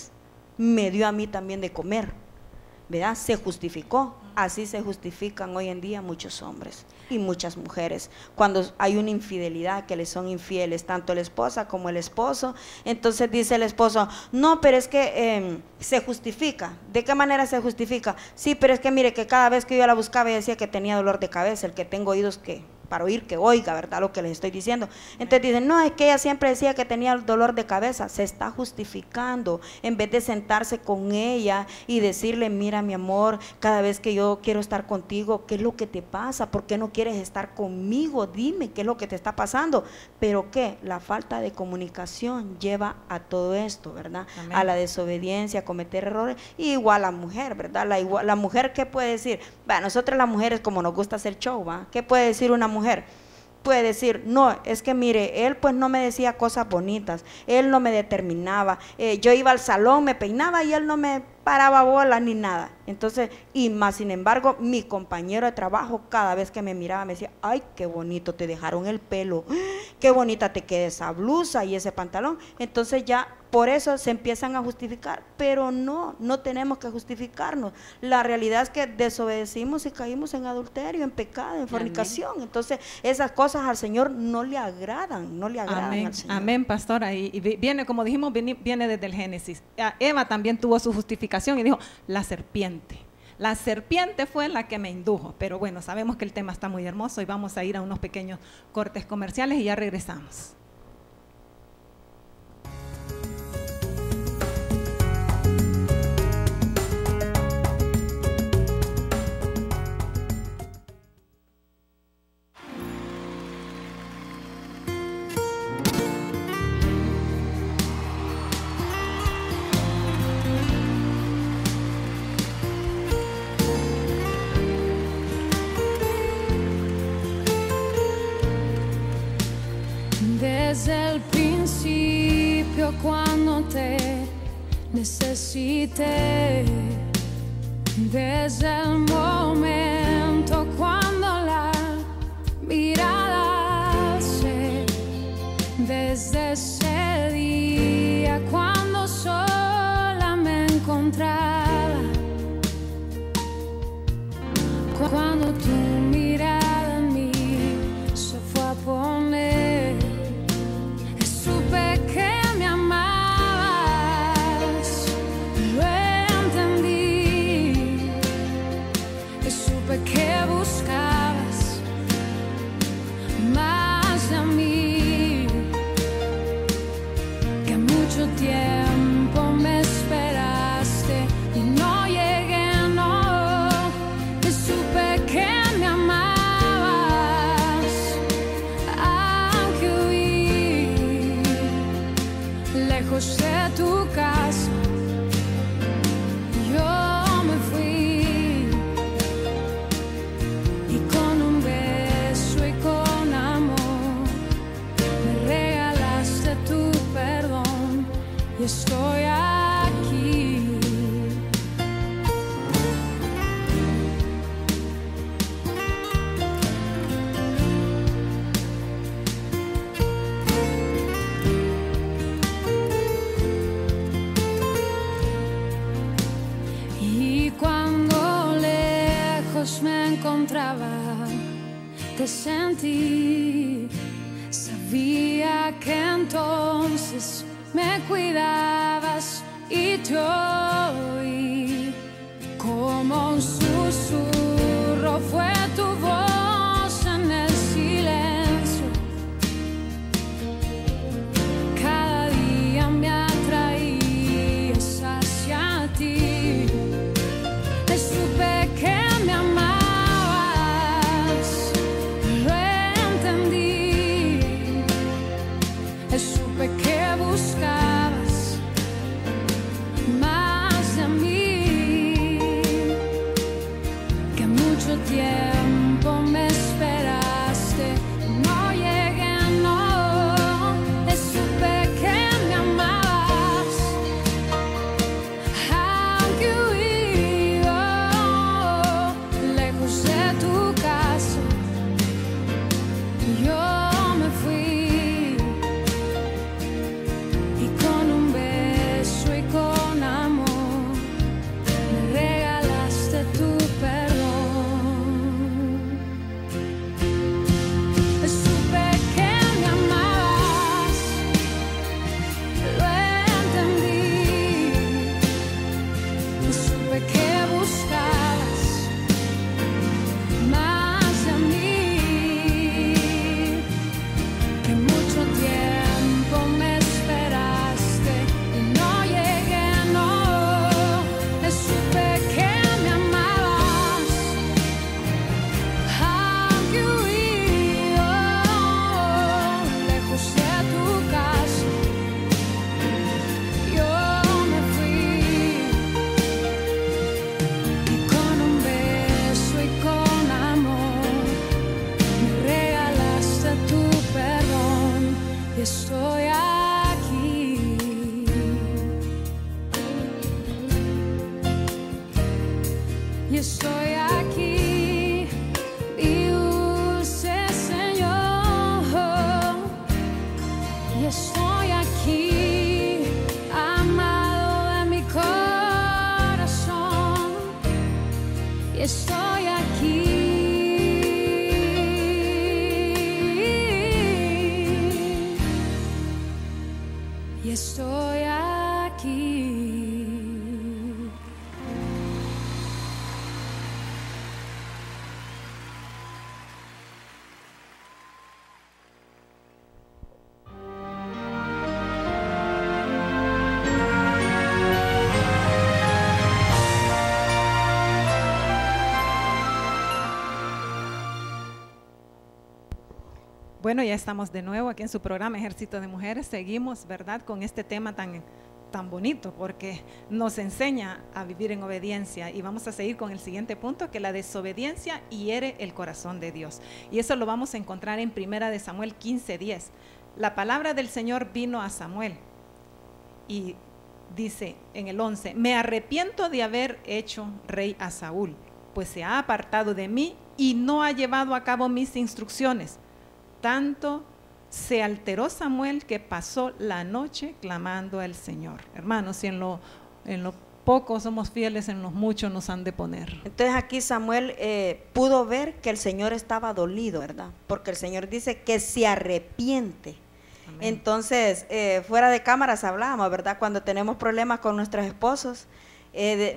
[SPEAKER 2] me dio a mí también de comer, ¿verdad? Se justificó. Así se justifican hoy en día muchos hombres y muchas mujeres. Cuando hay una infidelidad, que les son infieles, tanto la esposa como el esposo, entonces dice el esposo, no, pero es que se justifica. ¿De qué manera se justifica? Sí, pero es que mire que cada vez que yo la buscaba ella decía que tenía dolor de cabeza, el que tengo oídos que para oír que oiga, ¿verdad? Lo que les estoy diciendo. Entonces dicen, no, es que ella siempre decía que tenía el dolor de cabeza. Se está justificando en vez de sentarse con ella y decirle, mira mi amor, cada vez que yo quiero estar contigo, ¿qué es lo que te pasa? ¿Por qué no quieres estar conmigo? Dime qué es lo que te está pasando. Pero ¿qué? La falta de comunicación lleva a todo esto, ¿verdad? Amén. A la desobediencia, a cometer errores. Y igual la mujer, ¿verdad? La mujer, ¿qué puede decir? Bueno, nosotras las mujeres, como nos gusta hacer show, ¿va? ¿Qué puede decir una mujer? Puede decir, no, es que mire, él pues no me decía cosas bonitas, él no me determinaba, yo iba al salón, me peinaba y él no me paraba bola ni nada. Entonces, y más sin embargo, mi compañero de trabajo cada vez que me miraba me decía, ay, qué bonito te dejaron el pelo, qué bonita te queda esa blusa y ese pantalón. Entonces ya por eso se empiezan a justificar, pero no tenemos que justificarnos. La realidad es que desobedecimos y caímos en adulterio, en pecado, en fornicación. Amén. Entonces esas cosas al Señor no le agradan,
[SPEAKER 1] Amén.
[SPEAKER 2] Al Señor.
[SPEAKER 1] Amén, pastora. Y viene, como dijimos, viene desde el Génesis. Eva también tuvo su justificación y dijo, la serpiente. La serpiente fue la que me indujo, pero bueno, sabemos que el tema está muy hermoso y vamos a ir a unos pequeños cortes comerciales y ya regresamos.
[SPEAKER 6] Desde el principio cuando te necesité, desde el momento cuando la mirada alcé, desde ese día cuando sola me encontraba, cuando tu mirada en mí se fue a poner, supe que me amabas, lo entendí, supe que buscabas más de mí, que mucho tiempo me esperaste y no llegué, no, supe que me amabas, aunque huí lejos de tu casa, yo me fui, y con un beso y con amor me regalaste tu perdón y estoy aquí. Y cuando lejos me encontraba, te sentí, sabía que entonces me cuidabas y te oí, como un susurro fue tu voz en el silencio. estoy aquí.
[SPEAKER 1] Bueno, ya estamos de nuevo aquí en su programa Ejército de Mujeres. Seguimos, ¿verdad?, con este tema tan bonito, porque nos enseña a vivir en obediencia. Y vamos a seguir con el siguiente punto, que la desobediencia hiere el corazón de Dios. Y eso lo vamos a encontrar en 1 de Samuel 15:10. La palabra del Señor vino a Samuel y dice en el 11: me arrepiento de haber hecho rey a Saúl, pues se ha apartado de mí y no ha llevado a cabo mis instrucciones. Tanto se alteró Samuel que pasó la noche clamando al Señor. Hermanos, si en lo poco somos fieles, en los muchos nos han de poner.
[SPEAKER 2] Entonces aquí Samuel pudo ver que el Señor estaba dolido, ¿verdad? Porque el Señor dice que se arrepiente. Amén. Entonces, fuera de cámaras hablábamos, ¿verdad? Cuando tenemos problemas con nuestros esposos,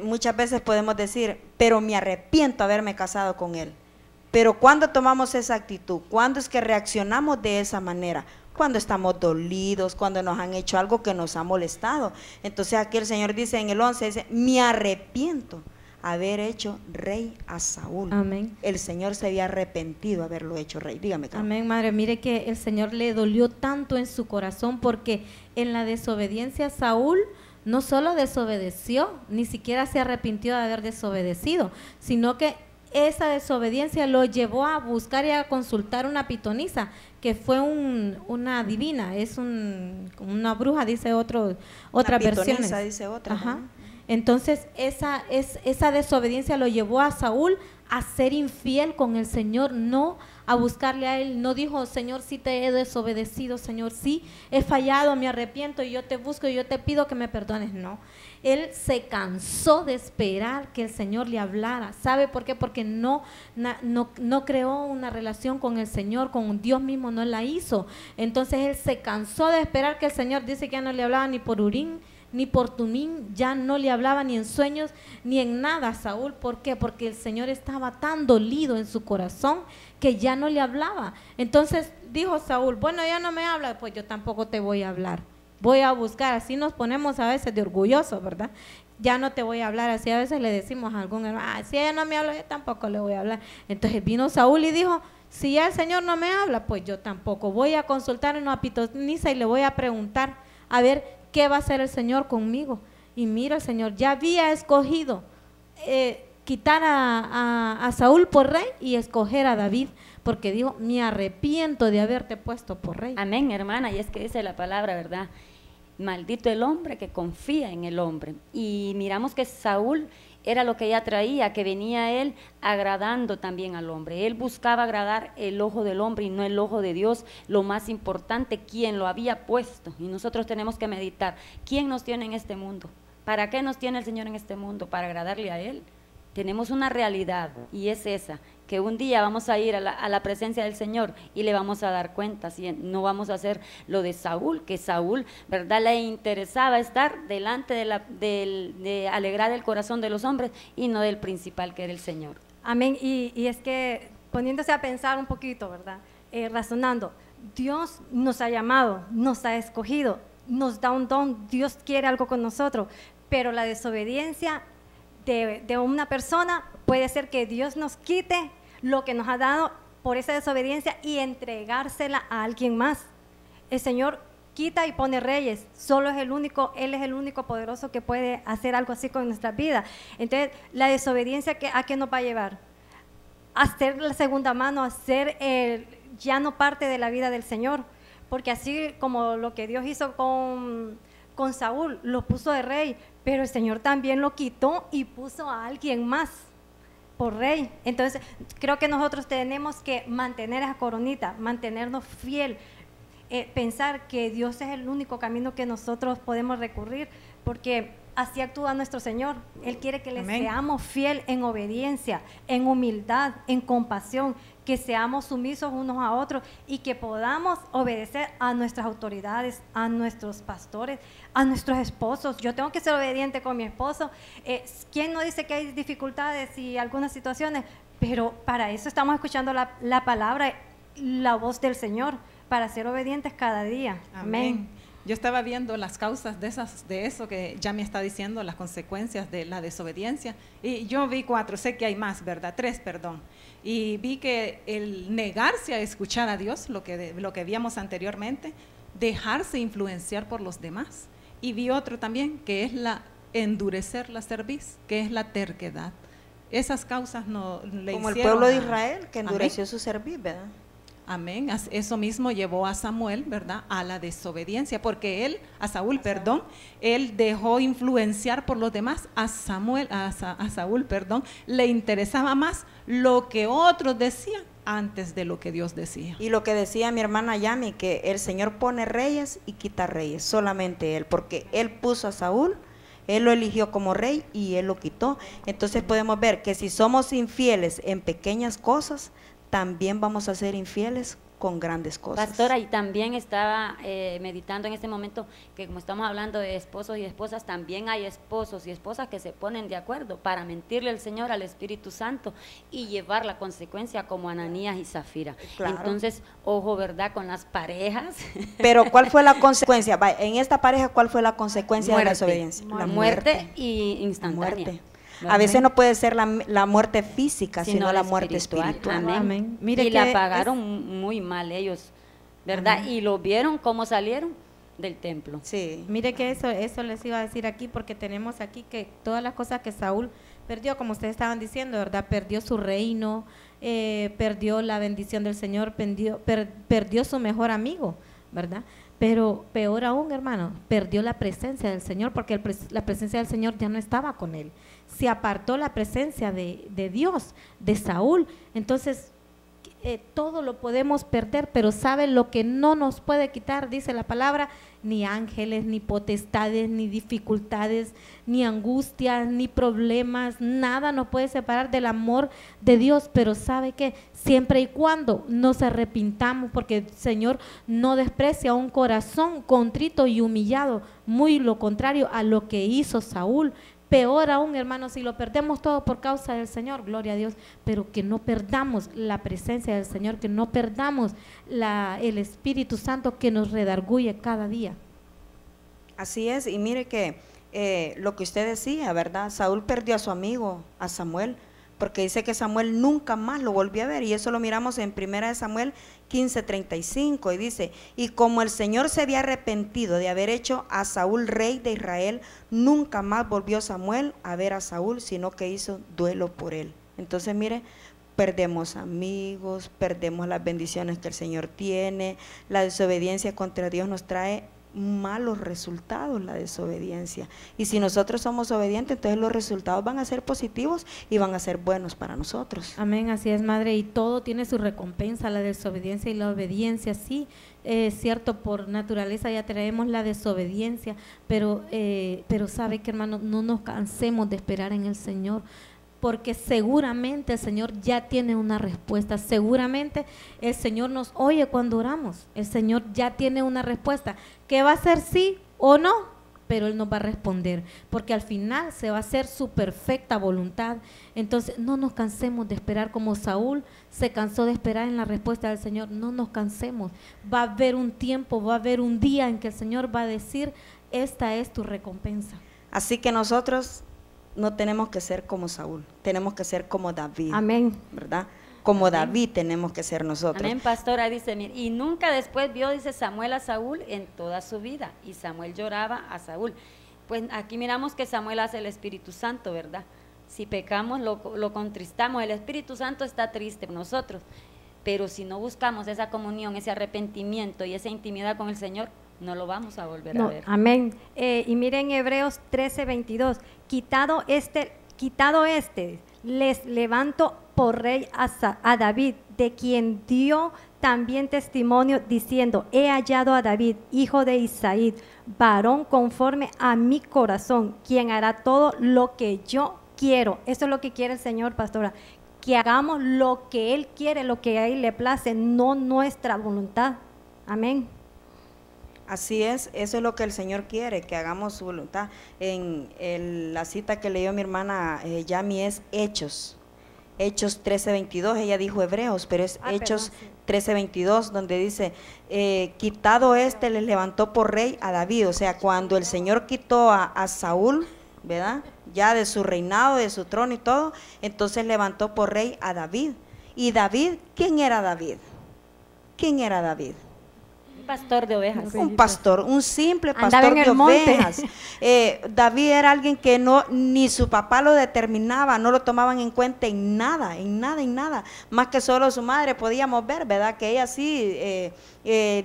[SPEAKER 2] muchas veces podemos decir, pero me arrepiento de haberme casado con él. Pero ¿cuándo tomamos esa actitud? ¿Cuándo es que reaccionamos de esa manera? Cuando estamos dolidos, cuando nos han hecho algo que nos ha molestado. Entonces aquí el Señor dice en el 11, dice, me arrepiento haber hecho rey a Saúl.
[SPEAKER 3] Amén.
[SPEAKER 2] El Señor se había arrepentido de haberlo hecho rey. Dígame, Carmen.
[SPEAKER 3] Amén, madre. Mire que el Señor le dolió tanto en su corazón, porque en la desobediencia Saúl no solo desobedeció, ni siquiera se arrepintió de haber desobedecido, sino que esa desobediencia lo llevó a buscar y a consultar una pitonisa, que fue una divina, es una bruja, dice otra versión.
[SPEAKER 2] Dice otra.
[SPEAKER 3] Ajá. Entonces esa desobediencia lo llevó a Saúl a ser infiel con el Señor, no a buscarle a él. No dijo, Señor, sí te he desobedecido, Señor, sí he fallado, me arrepiento y yo te busco y yo te pido que me perdones. No, él se cansó de esperar que el Señor le hablara. ¿Sabe por qué? Porque no creó una relación con el Señor, con Dios mismo no la hizo. Entonces él se cansó de esperar que el Señor, dice que ya no le hablaba ni por Urín ni por Tumín, ya no le hablaba ni en sueños ni en nada a Saúl. ¿Por qué? Porque el Señor estaba tan dolido en su corazón que ya no le hablaba. Entonces dijo Saúl, bueno, ya no me habla, pues yo tampoco te voy a hablar, voy a buscar. Así nos ponemos a veces de orgullosos, ¿verdad? Ya no te voy a hablar. Así a veces le decimos a algún hermano, si ella no me habla, yo tampoco le voy a hablar. Entonces vino Saúl y dijo, si ya el Señor no me habla, pues yo tampoco. Voy a consultar en una pitonisa y le voy a preguntar a ver ¿qué va a hacer el Señor conmigo? Y mira, el Señor ya había escogido quitar a Saúl por rey y escoger a David, porque dijo, me arrepiento de haberte puesto por rey.
[SPEAKER 5] Amén, hermana, y es que dice la palabra, ¿verdad? Maldito el hombre que confía en el hombre. Y miramos que Saúl era lo que ella traía, que venía él agradando también al hombre. Él buscaba agradar el ojo del hombre y no el ojo de Dios, lo más importante, quien lo había puesto. Y nosotros tenemos que meditar, ¿quién nos tiene en este mundo? ¿Para qué nos tiene el Señor en este mundo? Para agradarle a Él. Tenemos una realidad y es esa, que un día vamos a ir a la presencia del Señor y le vamos a dar cuentas, y no vamos a hacer lo de Saúl, que Saúl, ¿verdad?, le interesaba estar delante de alegrar el corazón de los hombres y no del principal, que era el Señor.
[SPEAKER 4] Amén. Y es que poniéndose a pensar un poquito, ¿verdad? Razonando, Dios nos ha llamado, nos ha escogido, nos da un don, Dios quiere algo con nosotros, pero la desobediencia de una persona puede ser que Dios nos quite lo que nos ha dado por esa desobediencia y entregársela a alguien más. El Señor quita y pone reyes, Él es el único poderoso que puede hacer algo así con nuestra vida. Entonces, la desobediencia, ¿a qué nos va a llevar? A ser la segunda mano, a ser ya no parte de la vida del Señor, porque así como lo que Dios hizo con Saúl, lo puso de rey, pero el Señor también lo quitó y puso a alguien más por rey. Entonces creo que nosotros tenemos que mantener esa coronita, mantenernos fiel, pensar que Dios es el único camino que nosotros podemos recurrir, porque así actúa nuestro Señor. Él quiere que le seamos fiel en obediencia, en humildad, en compasión, que seamos sumisos unos a otros y que podamos obedecer a nuestras autoridades, a nuestros pastores, a nuestros esposos. Yo tengo que ser obediente con mi esposo. ¿Quién no dice que hay dificultades y algunas situaciones? Pero para eso estamos escuchando la palabra, la voz del Señor, para ser obedientes cada día. Amén.
[SPEAKER 1] Yo estaba viendo las causas de eso que ya me está diciendo, las consecuencias de la desobediencia, y yo vi 4, sé que hay más, ¿verdad? 3, perdón. Y vi que el negarse a escuchar a Dios, lo que víamos anteriormente, dejarse influenciar por los demás. Y vi otro también, que es endurecer la cerviz, que es la terquedad. Esas causas no le
[SPEAKER 2] como
[SPEAKER 1] hicieron
[SPEAKER 2] el pueblo de Israel, que endureció
[SPEAKER 1] amén.
[SPEAKER 2] Su cerviz, ¿verdad?
[SPEAKER 1] Amén. Eso mismo llevó a Samuel, ¿verdad?, a la desobediencia, porque él dejó influenciar por los demás. A Saúl, le interesaba más lo que otros decían antes de lo que Dios decía.
[SPEAKER 2] Y lo que decía mi hermana Yami, que el Señor pone reyes y quita reyes, solamente Él, porque Él puso a Saúl, Él lo eligió como rey y Él lo quitó. Entonces podemos ver que si somos infieles en pequeñas cosas, también vamos a ser infieles con grandes cosas.
[SPEAKER 5] Pastora, y también estaba meditando en este momento que como estamos hablando de esposos y esposas, también hay esposos y esposas que se ponen de acuerdo para mentirle al Señor, al Espíritu Santo, y llevar la consecuencia como Ananías y Zafira.
[SPEAKER 2] Claro.
[SPEAKER 5] Entonces, ojo, ¿verdad?, con las parejas.
[SPEAKER 2] Pero ¿cuál fue la consecuencia? En esta pareja, ¿cuál fue la consecuencia de la desobediencia?
[SPEAKER 5] La muerte y instantánea.
[SPEAKER 2] Muerte. A veces no puede ser la muerte física, sino la muerte espiritual.
[SPEAKER 5] Amén.
[SPEAKER 3] Amén.
[SPEAKER 5] Mire, y la pagaron muy mal ellos, ¿verdad?
[SPEAKER 2] Amén.
[SPEAKER 5] Y lo vieron cómo salieron del templo.
[SPEAKER 2] Sí.
[SPEAKER 3] Mire que eso les iba a decir aquí, porque tenemos aquí que todas las cosas que Saúl perdió, como ustedes estaban diciendo, ¿verdad? Perdió su reino, perdió la bendición del Señor, perdió su mejor amigo, ¿verdad? Pero peor aún, hermano, perdió la presencia del Señor, porque la presencia del Señor ya no estaba con él. Se apartó la presencia de Dios, de Saúl. Entonces, todo lo podemos perder, pero ¿sabe lo que no nos puede quitar? Dice la palabra, ni ángeles, ni potestades, ni dificultades, ni angustias, ni problemas, nada nos puede separar del amor de Dios. Pero ¿sabe qué? Siempre y cuando nos arrepintamos, porque el Señor no desprecia un corazón contrito y humillado, muy lo contrario a lo que hizo Saúl. Peor aún, hermanos, si lo perdemos todo por causa del Señor, gloria a Dios, pero que no perdamos la presencia del Señor, que no perdamos el Espíritu Santo que nos redarguye cada día.
[SPEAKER 2] Así es, y mire que lo que usted decía, ¿verdad? Saúl perdió a su amigo, a Samuel, porque dice que Samuel nunca más lo volvió a ver, y eso lo miramos en 1 Samuel 15:35, y dice, y como el Señor se había arrepentido de haber hecho a Saúl rey de Israel, nunca más volvió Samuel a ver a Saúl, sino que hizo duelo por él. Entonces mire, perdemos amigos, perdemos las bendiciones que el Señor tiene, la desobediencia contra Dios nos trae malos resultados, la desobediencia, y si nosotros somos obedientes, entonces los resultados van a ser positivos y van a ser buenos para nosotros.
[SPEAKER 3] Amén, así es, madre, y todo tiene su recompensa, la desobediencia y la obediencia. Sí, es cierto, por naturaleza ya traemos la desobediencia, pero sabe que, hermano, no nos cansemos de esperar en el Señor, porque seguramente el Señor ya tiene una respuesta, seguramente el Señor nos oye cuando oramos, el Señor ya tiene una respuesta, que va a ser sí o no, pero Él nos va a responder, porque al final se va a hacer su perfecta voluntad. Entonces no nos cansemos de esperar, como Saúl se cansó de esperar en la respuesta del Señor. No nos cansemos, va a haber un tiempo, va a haber un día en que el Señor va a decir, esta es tu recompensa.
[SPEAKER 2] Así que nosotros no tenemos que ser como Saúl, tenemos que ser como David.
[SPEAKER 4] Amén.
[SPEAKER 2] ¿Verdad? Como
[SPEAKER 5] Amén.
[SPEAKER 2] David tenemos que ser nosotros.
[SPEAKER 5] Amén, pastora, dice, mire, y nunca después vio, dice, Samuel a Saúl en toda su vida, y Samuel lloraba a Saúl. Pues aquí miramos que Samuel hace el Espíritu Santo, ¿verdad? Si pecamos, lo contristamos, el Espíritu Santo está triste por nosotros, pero si no buscamos esa comunión, ese arrepentimiento y esa intimidad con el Señor, no lo vamos a volver a ver.
[SPEAKER 4] Amén. Y miren Hebreos 13:22, quitado este, les levanto por rey a David, de quien dio también testimonio diciendo, he hallado a David, hijo de Isaí, varón conforme a mi corazón, quien hará todo lo que yo quiero. Eso es lo que quiere el Señor, pastora, que hagamos lo que Él quiere, lo que a Él le place, no nuestra voluntad. Amén.
[SPEAKER 2] Así es, eso es lo que el Señor quiere, que hagamos su voluntad. La cita que leyó mi hermana Yami es Hechos 13:22, ella dijo Hebreos, pero es Hechos 13:22, donde dice, quitado les levantó por rey a David. O sea, cuando el Señor quitó a Saúl, ¿verdad?, ya de su reinado, de su trono y todo, entonces levantó por rey a David. Y David, ¿quién era David? ¿Quién era David?
[SPEAKER 5] Pastor de ovejas.
[SPEAKER 2] Un pastor, un simple
[SPEAKER 4] Andaba
[SPEAKER 2] pastor
[SPEAKER 4] en
[SPEAKER 2] de
[SPEAKER 4] el monte.
[SPEAKER 2] ovejas. David era alguien que ni su papá lo determinaba, no lo tomaban en cuenta en nada, más que solo su madre podíamos ver, ¿verdad? Que ella sí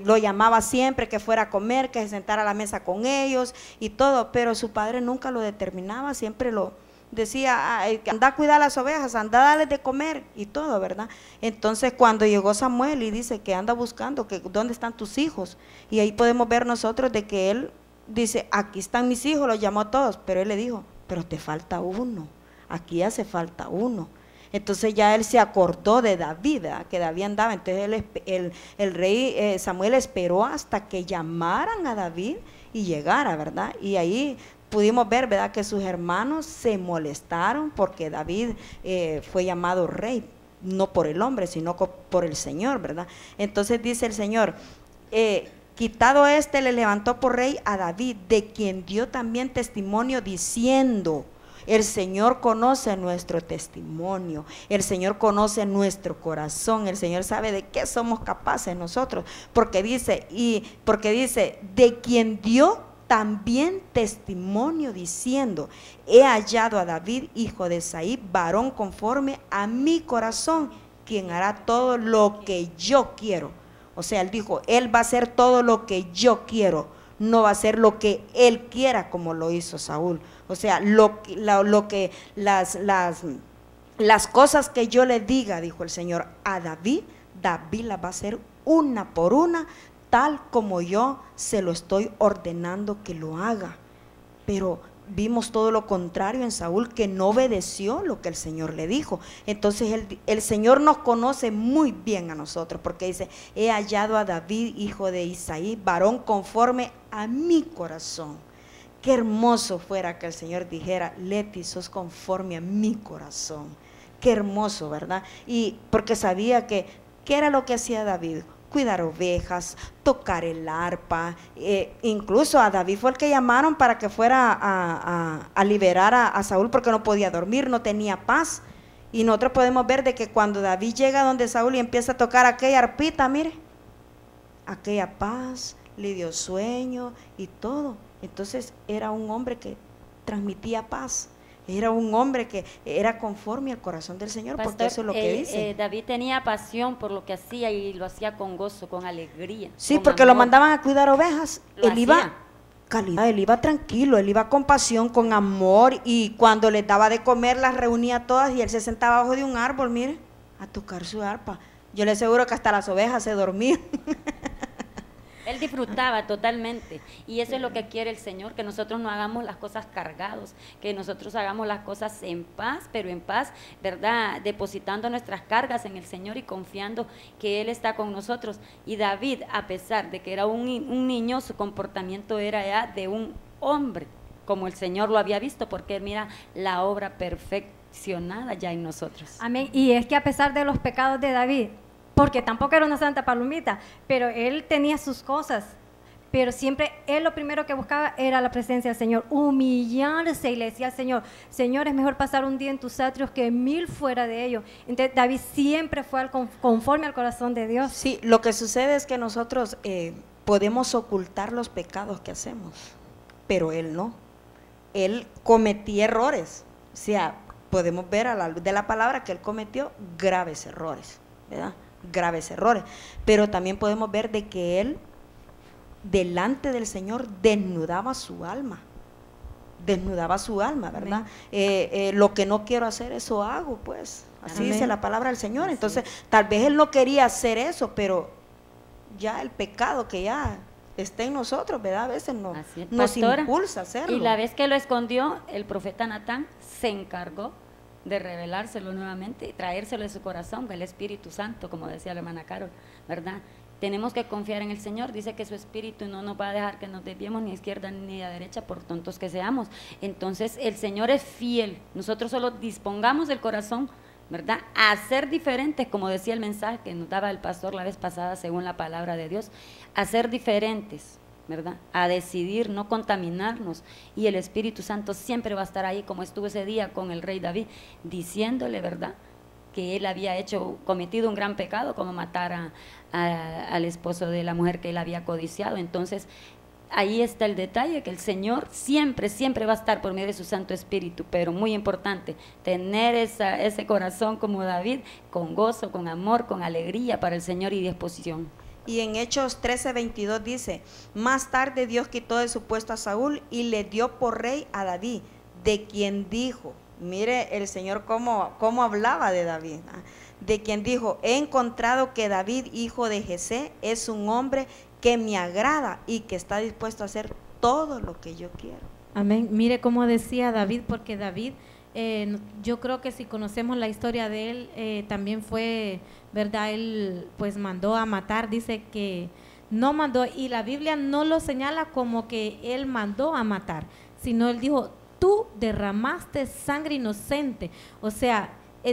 [SPEAKER 2] lo llamaba siempre que fuera a comer, que se sentara a la mesa con ellos y todo, pero su padre nunca lo determinaba, siempre lo decía, anda a cuidar las ovejas, anda a darles de comer y todo, ¿verdad? Entonces cuando llegó Samuel y dice que anda buscando, que dónde están tus hijos, y ahí podemos ver nosotros de que él dice, aquí están mis hijos, los llamó a todos, pero él le dijo, pero te falta uno, aquí hace falta uno. Entonces ya él se acordó de David, ¿verdad?, que David andaba. Entonces el rey Samuel esperó hasta que llamaran a David y llegara, ¿verdad? Y ahí pudimos ver, ¿verdad?, que sus hermanos se molestaron porque David fue llamado rey, no por el hombre, sino por el Señor, ¿verdad? Entonces dice el Señor, quitado le levantó por rey a David, de quien dio también testimonio diciendo, el Señor conoce nuestro testimonio, el Señor conoce nuestro corazón, el Señor sabe de qué somos capaces nosotros, porque dice, de quien dio también testimonio diciendo, he hallado a David, hijo de Isaí, varón conforme a mi corazón, quien hará todo lo que yo quiero. O sea, él dijo, él va a hacer todo lo que yo quiero, no va a hacer lo que él quiera como lo hizo Saúl. O sea, las cosas que yo le diga, dijo el Señor, a David las va a hacer una por una, tal como yo se lo estoy ordenando que lo haga. Pero vimos todo lo contrario en Saúl, que no obedeció lo que el Señor le dijo. Entonces el Señor nos conoce muy bien a nosotros, porque dice, he hallado a David, hijo de Isaí, varón conforme a mi corazón. Qué hermoso fuera que el Señor dijera, Leti, sos conforme a mi corazón. Qué hermoso, ¿verdad? Y porque sabía ¿qué era lo que hacía David? Cuidar ovejas, tocar el arpa, incluso a David fue el que llamaron para que fuera a liberar a Saúl, porque no podía dormir, no tenía paz. Y nosotros podemos ver de que cuando David llega donde Saúl y empieza a tocar aquella arpita, mire, aquella paz, le dio sueño y todo. Entonces era un hombre que transmitía paz. Era un hombre que era conforme al corazón del Señor,
[SPEAKER 5] Pastor,
[SPEAKER 2] porque eso es lo que dice.
[SPEAKER 5] David tenía pasión por lo que hacía y lo hacía con gozo, con alegría.
[SPEAKER 2] Sí,
[SPEAKER 5] con
[SPEAKER 2] porque
[SPEAKER 5] amor.
[SPEAKER 2] lo mandaban a cuidar ovejas.
[SPEAKER 5] Lo
[SPEAKER 2] Él iba
[SPEAKER 5] hacía.
[SPEAKER 2] calidad, él iba tranquilo, él iba con pasión, con amor, y cuando les daba de comer las reunía todas y él se sentaba abajo de un árbol, mire, a tocar su arpa. Yo le aseguro que hasta las ovejas se dormían.
[SPEAKER 5] Él disfrutaba totalmente, y eso es lo que quiere el Señor, que nosotros no hagamos las cosas cargados, que nosotros hagamos las cosas en paz, pero en paz, ¿verdad?, depositando nuestras cargas en el Señor y confiando que Él está con nosotros. Y David, a pesar de que era un niño, su comportamiento era ya de un hombre, como el Señor lo había visto, porque mira la obra perfeccionada ya en nosotros.
[SPEAKER 4] Amén. Y es que a pesar de los pecados de David, porque tampoco era una santa palomita, pero él tenía sus cosas, pero siempre él lo primero que buscaba era la presencia del Señor, humillarse, y le decía al Señor, Señor, es mejor pasar un día en tus atrios que 1000 fuera de ellos. Entonces David siempre fue conforme al corazón de Dios.
[SPEAKER 2] Sí, lo que sucede es que nosotros podemos ocultar los pecados que hacemos, pero él no. Él cometía errores, o sea, podemos ver a la luz de la palabra que él cometió graves errores, ¿verdad? Graves errores, pero también podemos ver de que él delante del Señor desnudaba su alma, ¿verdad? Lo que no quiero hacer, eso hago, pues, así
[SPEAKER 4] Amén.
[SPEAKER 2] dice la palabra del Señor.
[SPEAKER 5] Así
[SPEAKER 2] Entonces
[SPEAKER 5] es.
[SPEAKER 2] tal vez él no quería hacer eso, pero ya el pecado que ya está en nosotros, ¿verdad? A veces
[SPEAKER 5] Así es,
[SPEAKER 2] nos
[SPEAKER 5] pastora.
[SPEAKER 2] impulsa a hacerlo.
[SPEAKER 5] Y la vez que lo escondió, el profeta Natán se encargó de revelárselo nuevamente y traérselo de su corazón, el Espíritu Santo, como decía la hermana Carol, ¿verdad? Tenemos que confiar en el Señor. Dice que su Espíritu no nos va a dejar que nos desviemos ni a izquierda ni a derecha, por tontos que seamos. Entonces el Señor es fiel. Nosotros solo dispongamos el corazón, ¿verdad?, a ser diferentes, como decía el mensaje que nos daba el pastor la vez pasada, según la palabra de Dios, a ser diferentes, ¿verdad?, a decidir no contaminarnos, y el Espíritu Santo siempre va a estar ahí, como estuvo ese día con el rey David, diciéndole, ¿verdad?, que él había cometido un gran pecado, como matar al esposo de la mujer que él había codiciado. Entonces ahí está el detalle, que el Señor siempre, siempre va a estar por medio de su Santo Espíritu, pero muy importante, tener ese corazón como David, con gozo, con amor, con alegría para el Señor y disposición.
[SPEAKER 2] Y en Hechos 13:22 dice, más tarde Dios quitó de su puesto a Saúl y le dio por rey a David, de quien dijo, mire el Señor cómo hablaba de David, de quien dijo, he encontrado que David, hijo de Jesé, es un hombre que me agrada y que está dispuesto a hacer todo lo que yo quiero.
[SPEAKER 3] Amén. Mire cómo decía David, porque David, yo creo que si conocemos la historia de él, también fue, ¿verdad? Él pues mandó a matar, dice que no mandó, y la Biblia no lo señala como que él mandó a matar, sino él dijo, tú derramaste sangre inocente. O sea,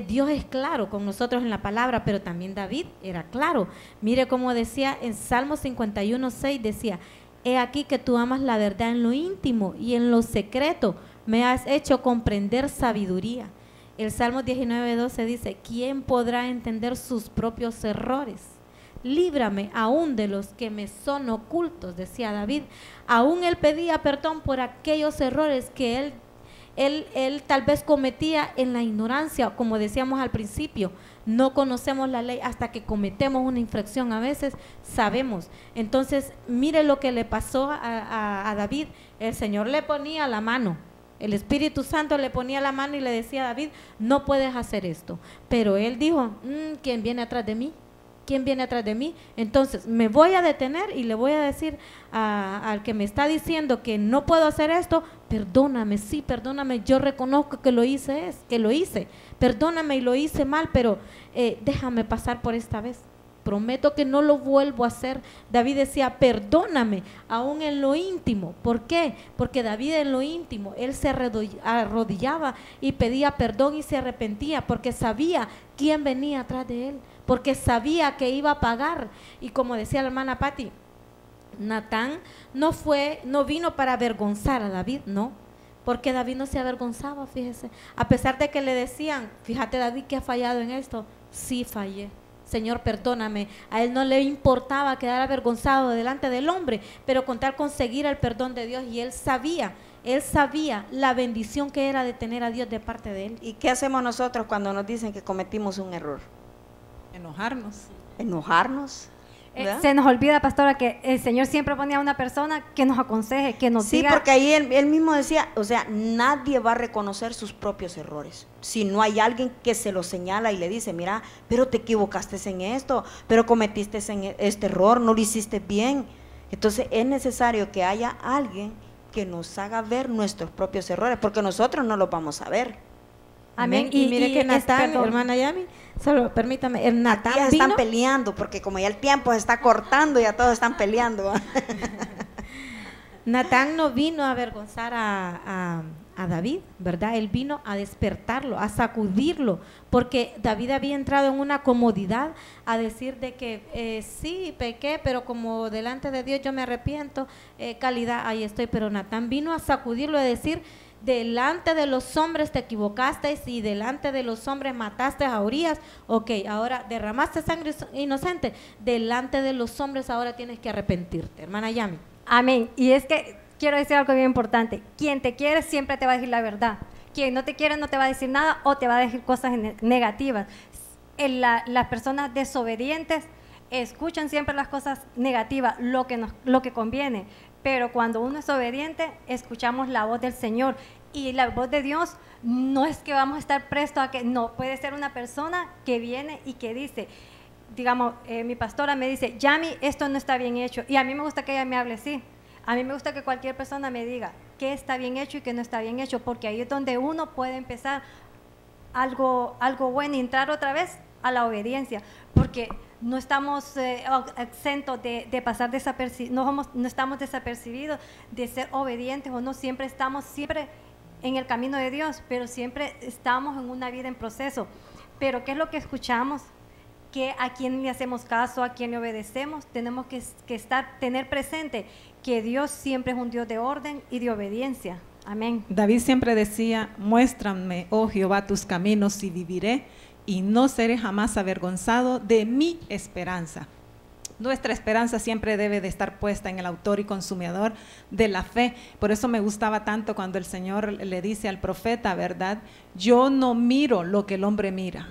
[SPEAKER 3] Dios es claro con nosotros en la palabra, pero también David era claro. Mire cómo decía en Salmo 51:6, decía, he aquí que tú amas la verdad en lo íntimo y en lo secreto me has hecho comprender sabiduría. El Salmo 19:12 dice, ¿quién podrá entender sus propios errores? Líbrame aún de los que me son ocultos, decía David. Aún él pedía perdón por aquellos errores que él tal vez cometía en la ignorancia, como decíamos al principio. No conocemos la ley hasta que cometemos una infracción, a veces sabemos. Entonces, mire lo que le pasó a David. El Señor le ponía la mano, el Espíritu Santo le ponía la mano y le decía a David, no puedes hacer esto. Pero él dijo, ¿quién viene atrás de mí? ¿Quién viene atrás de mí? Entonces me voy a detener y le voy a decir al que me está diciendo que no puedo hacer esto, perdóname, sí, perdóname, yo reconozco que lo hice, perdóname y lo hice mal, pero déjame pasar por esta vez. Prometo que no lo vuelvo a hacer. David decía, perdóname, aún en lo íntimo. ¿Por qué? Porque David en lo íntimo, él se arrodillaba y pedía perdón y se arrepentía, porque sabía quién venía atrás de él, porque sabía que iba a pagar. Y como decía la hermana Patti, Natán no vino para avergonzar a David, no, porque David no se avergonzaba, fíjese. A pesar de que le decían, fíjate David que ha fallado en esto, sí fallé. Señor, perdóname. A él no le importaba quedar avergonzado delante del hombre, pero con tal conseguir el perdón de Dios, y él sabía la bendición que era de tener a Dios de parte de él.
[SPEAKER 2] ¿Y qué hacemos nosotros cuando nos dicen que cometimos un error? Enojarnos.
[SPEAKER 4] Se nos olvida, pastora, que el Señor siempre ponía a una persona que nos aconseje, que nos diga.
[SPEAKER 2] Sí, porque ahí él mismo decía, o sea, nadie va a reconocer sus propios errores si no hay alguien que se lo señala y le dice, mira, pero te equivocaste en esto, pero cometiste este error, no lo hiciste bien. Entonces es necesario que haya alguien que nos haga ver nuestros propios errores, porque nosotros no los vamos a ver.
[SPEAKER 3] Amén. Y mire que Natán, hermana Yami, solo permítame, el Natán
[SPEAKER 2] ya están peleando, porque como ya el tiempo se está cortando, ya todos están peleando.
[SPEAKER 3] Natán no vino a avergonzar a David, ¿verdad? Él vino a despertarlo, a sacudirlo, porque David había entrado en una comodidad a decir de que sí, pequé, pero como delante de Dios yo me arrepiento, calidad, ahí estoy. Pero Natán vino a sacudirlo, a decir, delante de los hombres te equivocaste y delante de los hombres mataste a Urías, ok, ahora derramaste sangre inocente, delante de los hombres ahora tienes que arrepentirte, hermana Yami.
[SPEAKER 4] Amén. Y es que quiero decir algo bien importante, quien te quiere siempre te va a decir la verdad, quien no te quiere no te va a decir nada o te va a decir cosas negativas. Las personas desobedientes escuchan siempre las cosas negativas, lo que conviene. Pero cuando uno es obediente, escuchamos la voz del Señor. Y la voz de Dios no es que vamos a estar presto a que, no, puede ser una persona que viene y que dice, digamos, mi pastora me dice, Yami, esto no está bien hecho. Y a mí me gusta que ella me hable así. A mí me gusta que cualquier persona me diga qué está bien hecho y qué no está bien hecho, porque ahí es donde uno puede empezar algo bueno y entrar otra vez a la obediencia, porque no estamos exentos de pasar desapercibidos, no estamos desapercibidos de ser obedientes o no, siempre estamos en el camino de Dios, pero siempre estamos en una vida en proceso. Pero ¿qué es lo que escuchamos? Que a quién le hacemos caso, a quién le obedecemos. Tenemos que tener presente que Dios siempre es un Dios de orden y de obediencia. Amén.
[SPEAKER 1] David siempre decía: muéstrame, oh Jehová, tus caminos y viviré, y no seré jamás avergonzado de mi esperanza. Nuestra esperanza siempre debe de estar puesta en el autor y consumidor de la fe. Por eso me gustaba tanto cuando el Señor le dice al profeta, ¿verdad? Yo no miro lo que el hombre mira,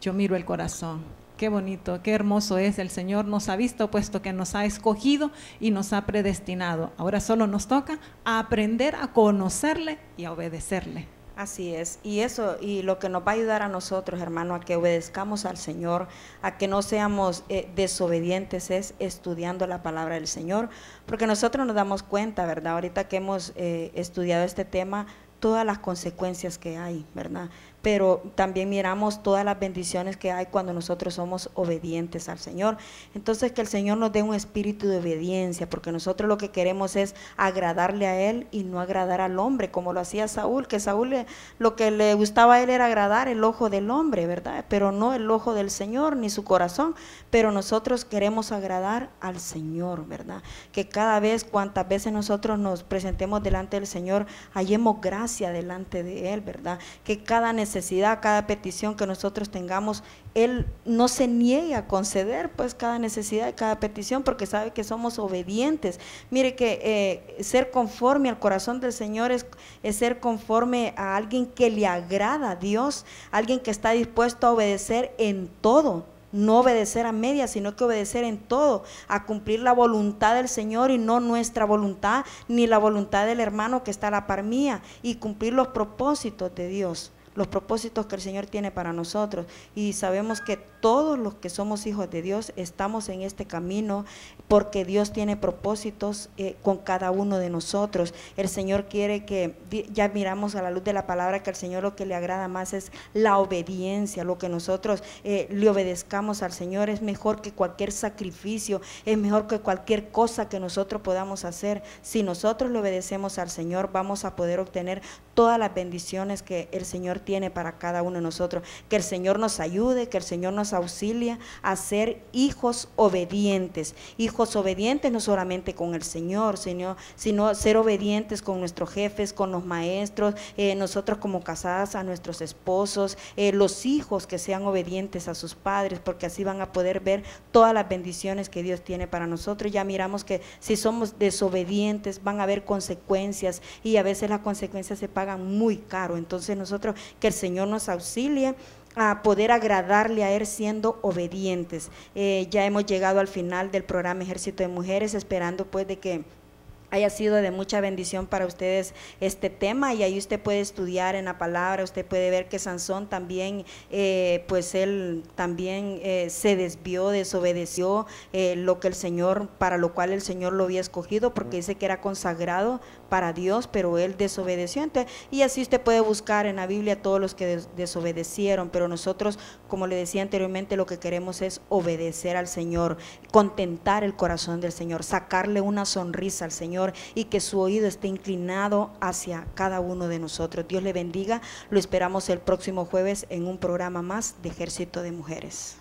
[SPEAKER 1] yo miro el corazón. Qué bonito, qué hermoso es. El Señor nos ha visto, puesto que nos ha escogido y nos ha predestinado. Ahora solo nos toca aprender a conocerle y a obedecerle.
[SPEAKER 2] Así es, y eso, y lo que nos va a ayudar a nosotros, hermano, a que obedezcamos al Señor, a que no seamos desobedientes, es estudiando la palabra del Señor, porque nosotros nos damos cuenta, ¿verdad? Ahorita que hemos estudiado este tema, todas las consecuencias que hay, ¿verdad? Pero también miramos todas las bendiciones que hay cuando nosotros somos obedientes al Señor. Entonces, que el Señor nos dé un espíritu de obediencia, porque nosotros lo que queremos es agradarle a Él y no agradar al hombre, como lo hacía Saúl, que Saúl lo que le gustaba a él era agradar el ojo del hombre, ¿verdad? Pero no el ojo del Señor, ni su corazón. Pero nosotros queremos agradar al Señor, ¿verdad? Que cada vez, cuantas veces nosotros nos presentemos delante del Señor, hallemos gracia delante de Él, ¿verdad? Que cada necesidad, cada petición que nosotros tengamos, Él no se niegue a conceder pues cada necesidad y cada petición, porque sabe que somos obedientes. Mire que ser conforme al corazón del Señor es ser conforme a alguien que le agrada a Dios, alguien que está dispuesto a obedecer en todo. No obedecer a medias, sino que obedecer en todo, a cumplir la voluntad del Señor y no nuestra voluntad, ni la voluntad del hermano que está a la par mía, y cumplir los propósitos de Dios, los propósitos que el Señor tiene para nosotros. Y sabemos que todos los que somos hijos de Dios estamos en este camino porque Dios tiene propósitos con cada uno de nosotros. El Señor quiere que, ya miramos a la luz de la palabra, que al Señor lo que le agrada más es la obediencia, lo que nosotros le obedezcamos al Señor es mejor que cualquier sacrificio, es mejor que cualquier cosa que nosotros podamos hacer. Si nosotros le obedecemos al Señor, vamos a poder obtener todas las bendiciones que el Señor tiene para cada uno de nosotros. Que el Señor nos ayude, que el Señor nos auxilie a ser hijos obedientes no solamente con el Señor, sino ser obedientes con nuestros jefes, con los maestros, nosotros como casadas a nuestros esposos, los hijos que sean obedientes a sus padres, porque así van a poder ver todas las bendiciones que Dios tiene para nosotros. Ya miramos que si somos desobedientes van a haber consecuencias, y a veces las consecuencias se pagan muy caro. Entonces nosotros, que el Señor nos auxilie a poder agradarle a Él siendo obedientes. Ya hemos llegado al final del programa Ejército de Mujeres, esperando pues de que haya sido de mucha bendición para ustedes este tema, y ahí usted puede estudiar en la palabra. Usted puede ver que Sansón también, pues él también se desvió, desobedeció lo que el Señor, para lo cual el Señor lo había escogido, porque dice que era consagrado para Dios, pero él desobedeció. Entonces, y así usted puede buscar en la Biblia todos los que desobedecieron, pero nosotros, como le decía anteriormente, lo que queremos es obedecer al Señor, contentar el corazón del Señor, sacarle una sonrisa al Señor, y que su oído esté inclinado hacia cada uno de nosotros. Dios le bendiga. Lo esperamos el próximo jueves en un programa más de Ejército de Mujeres.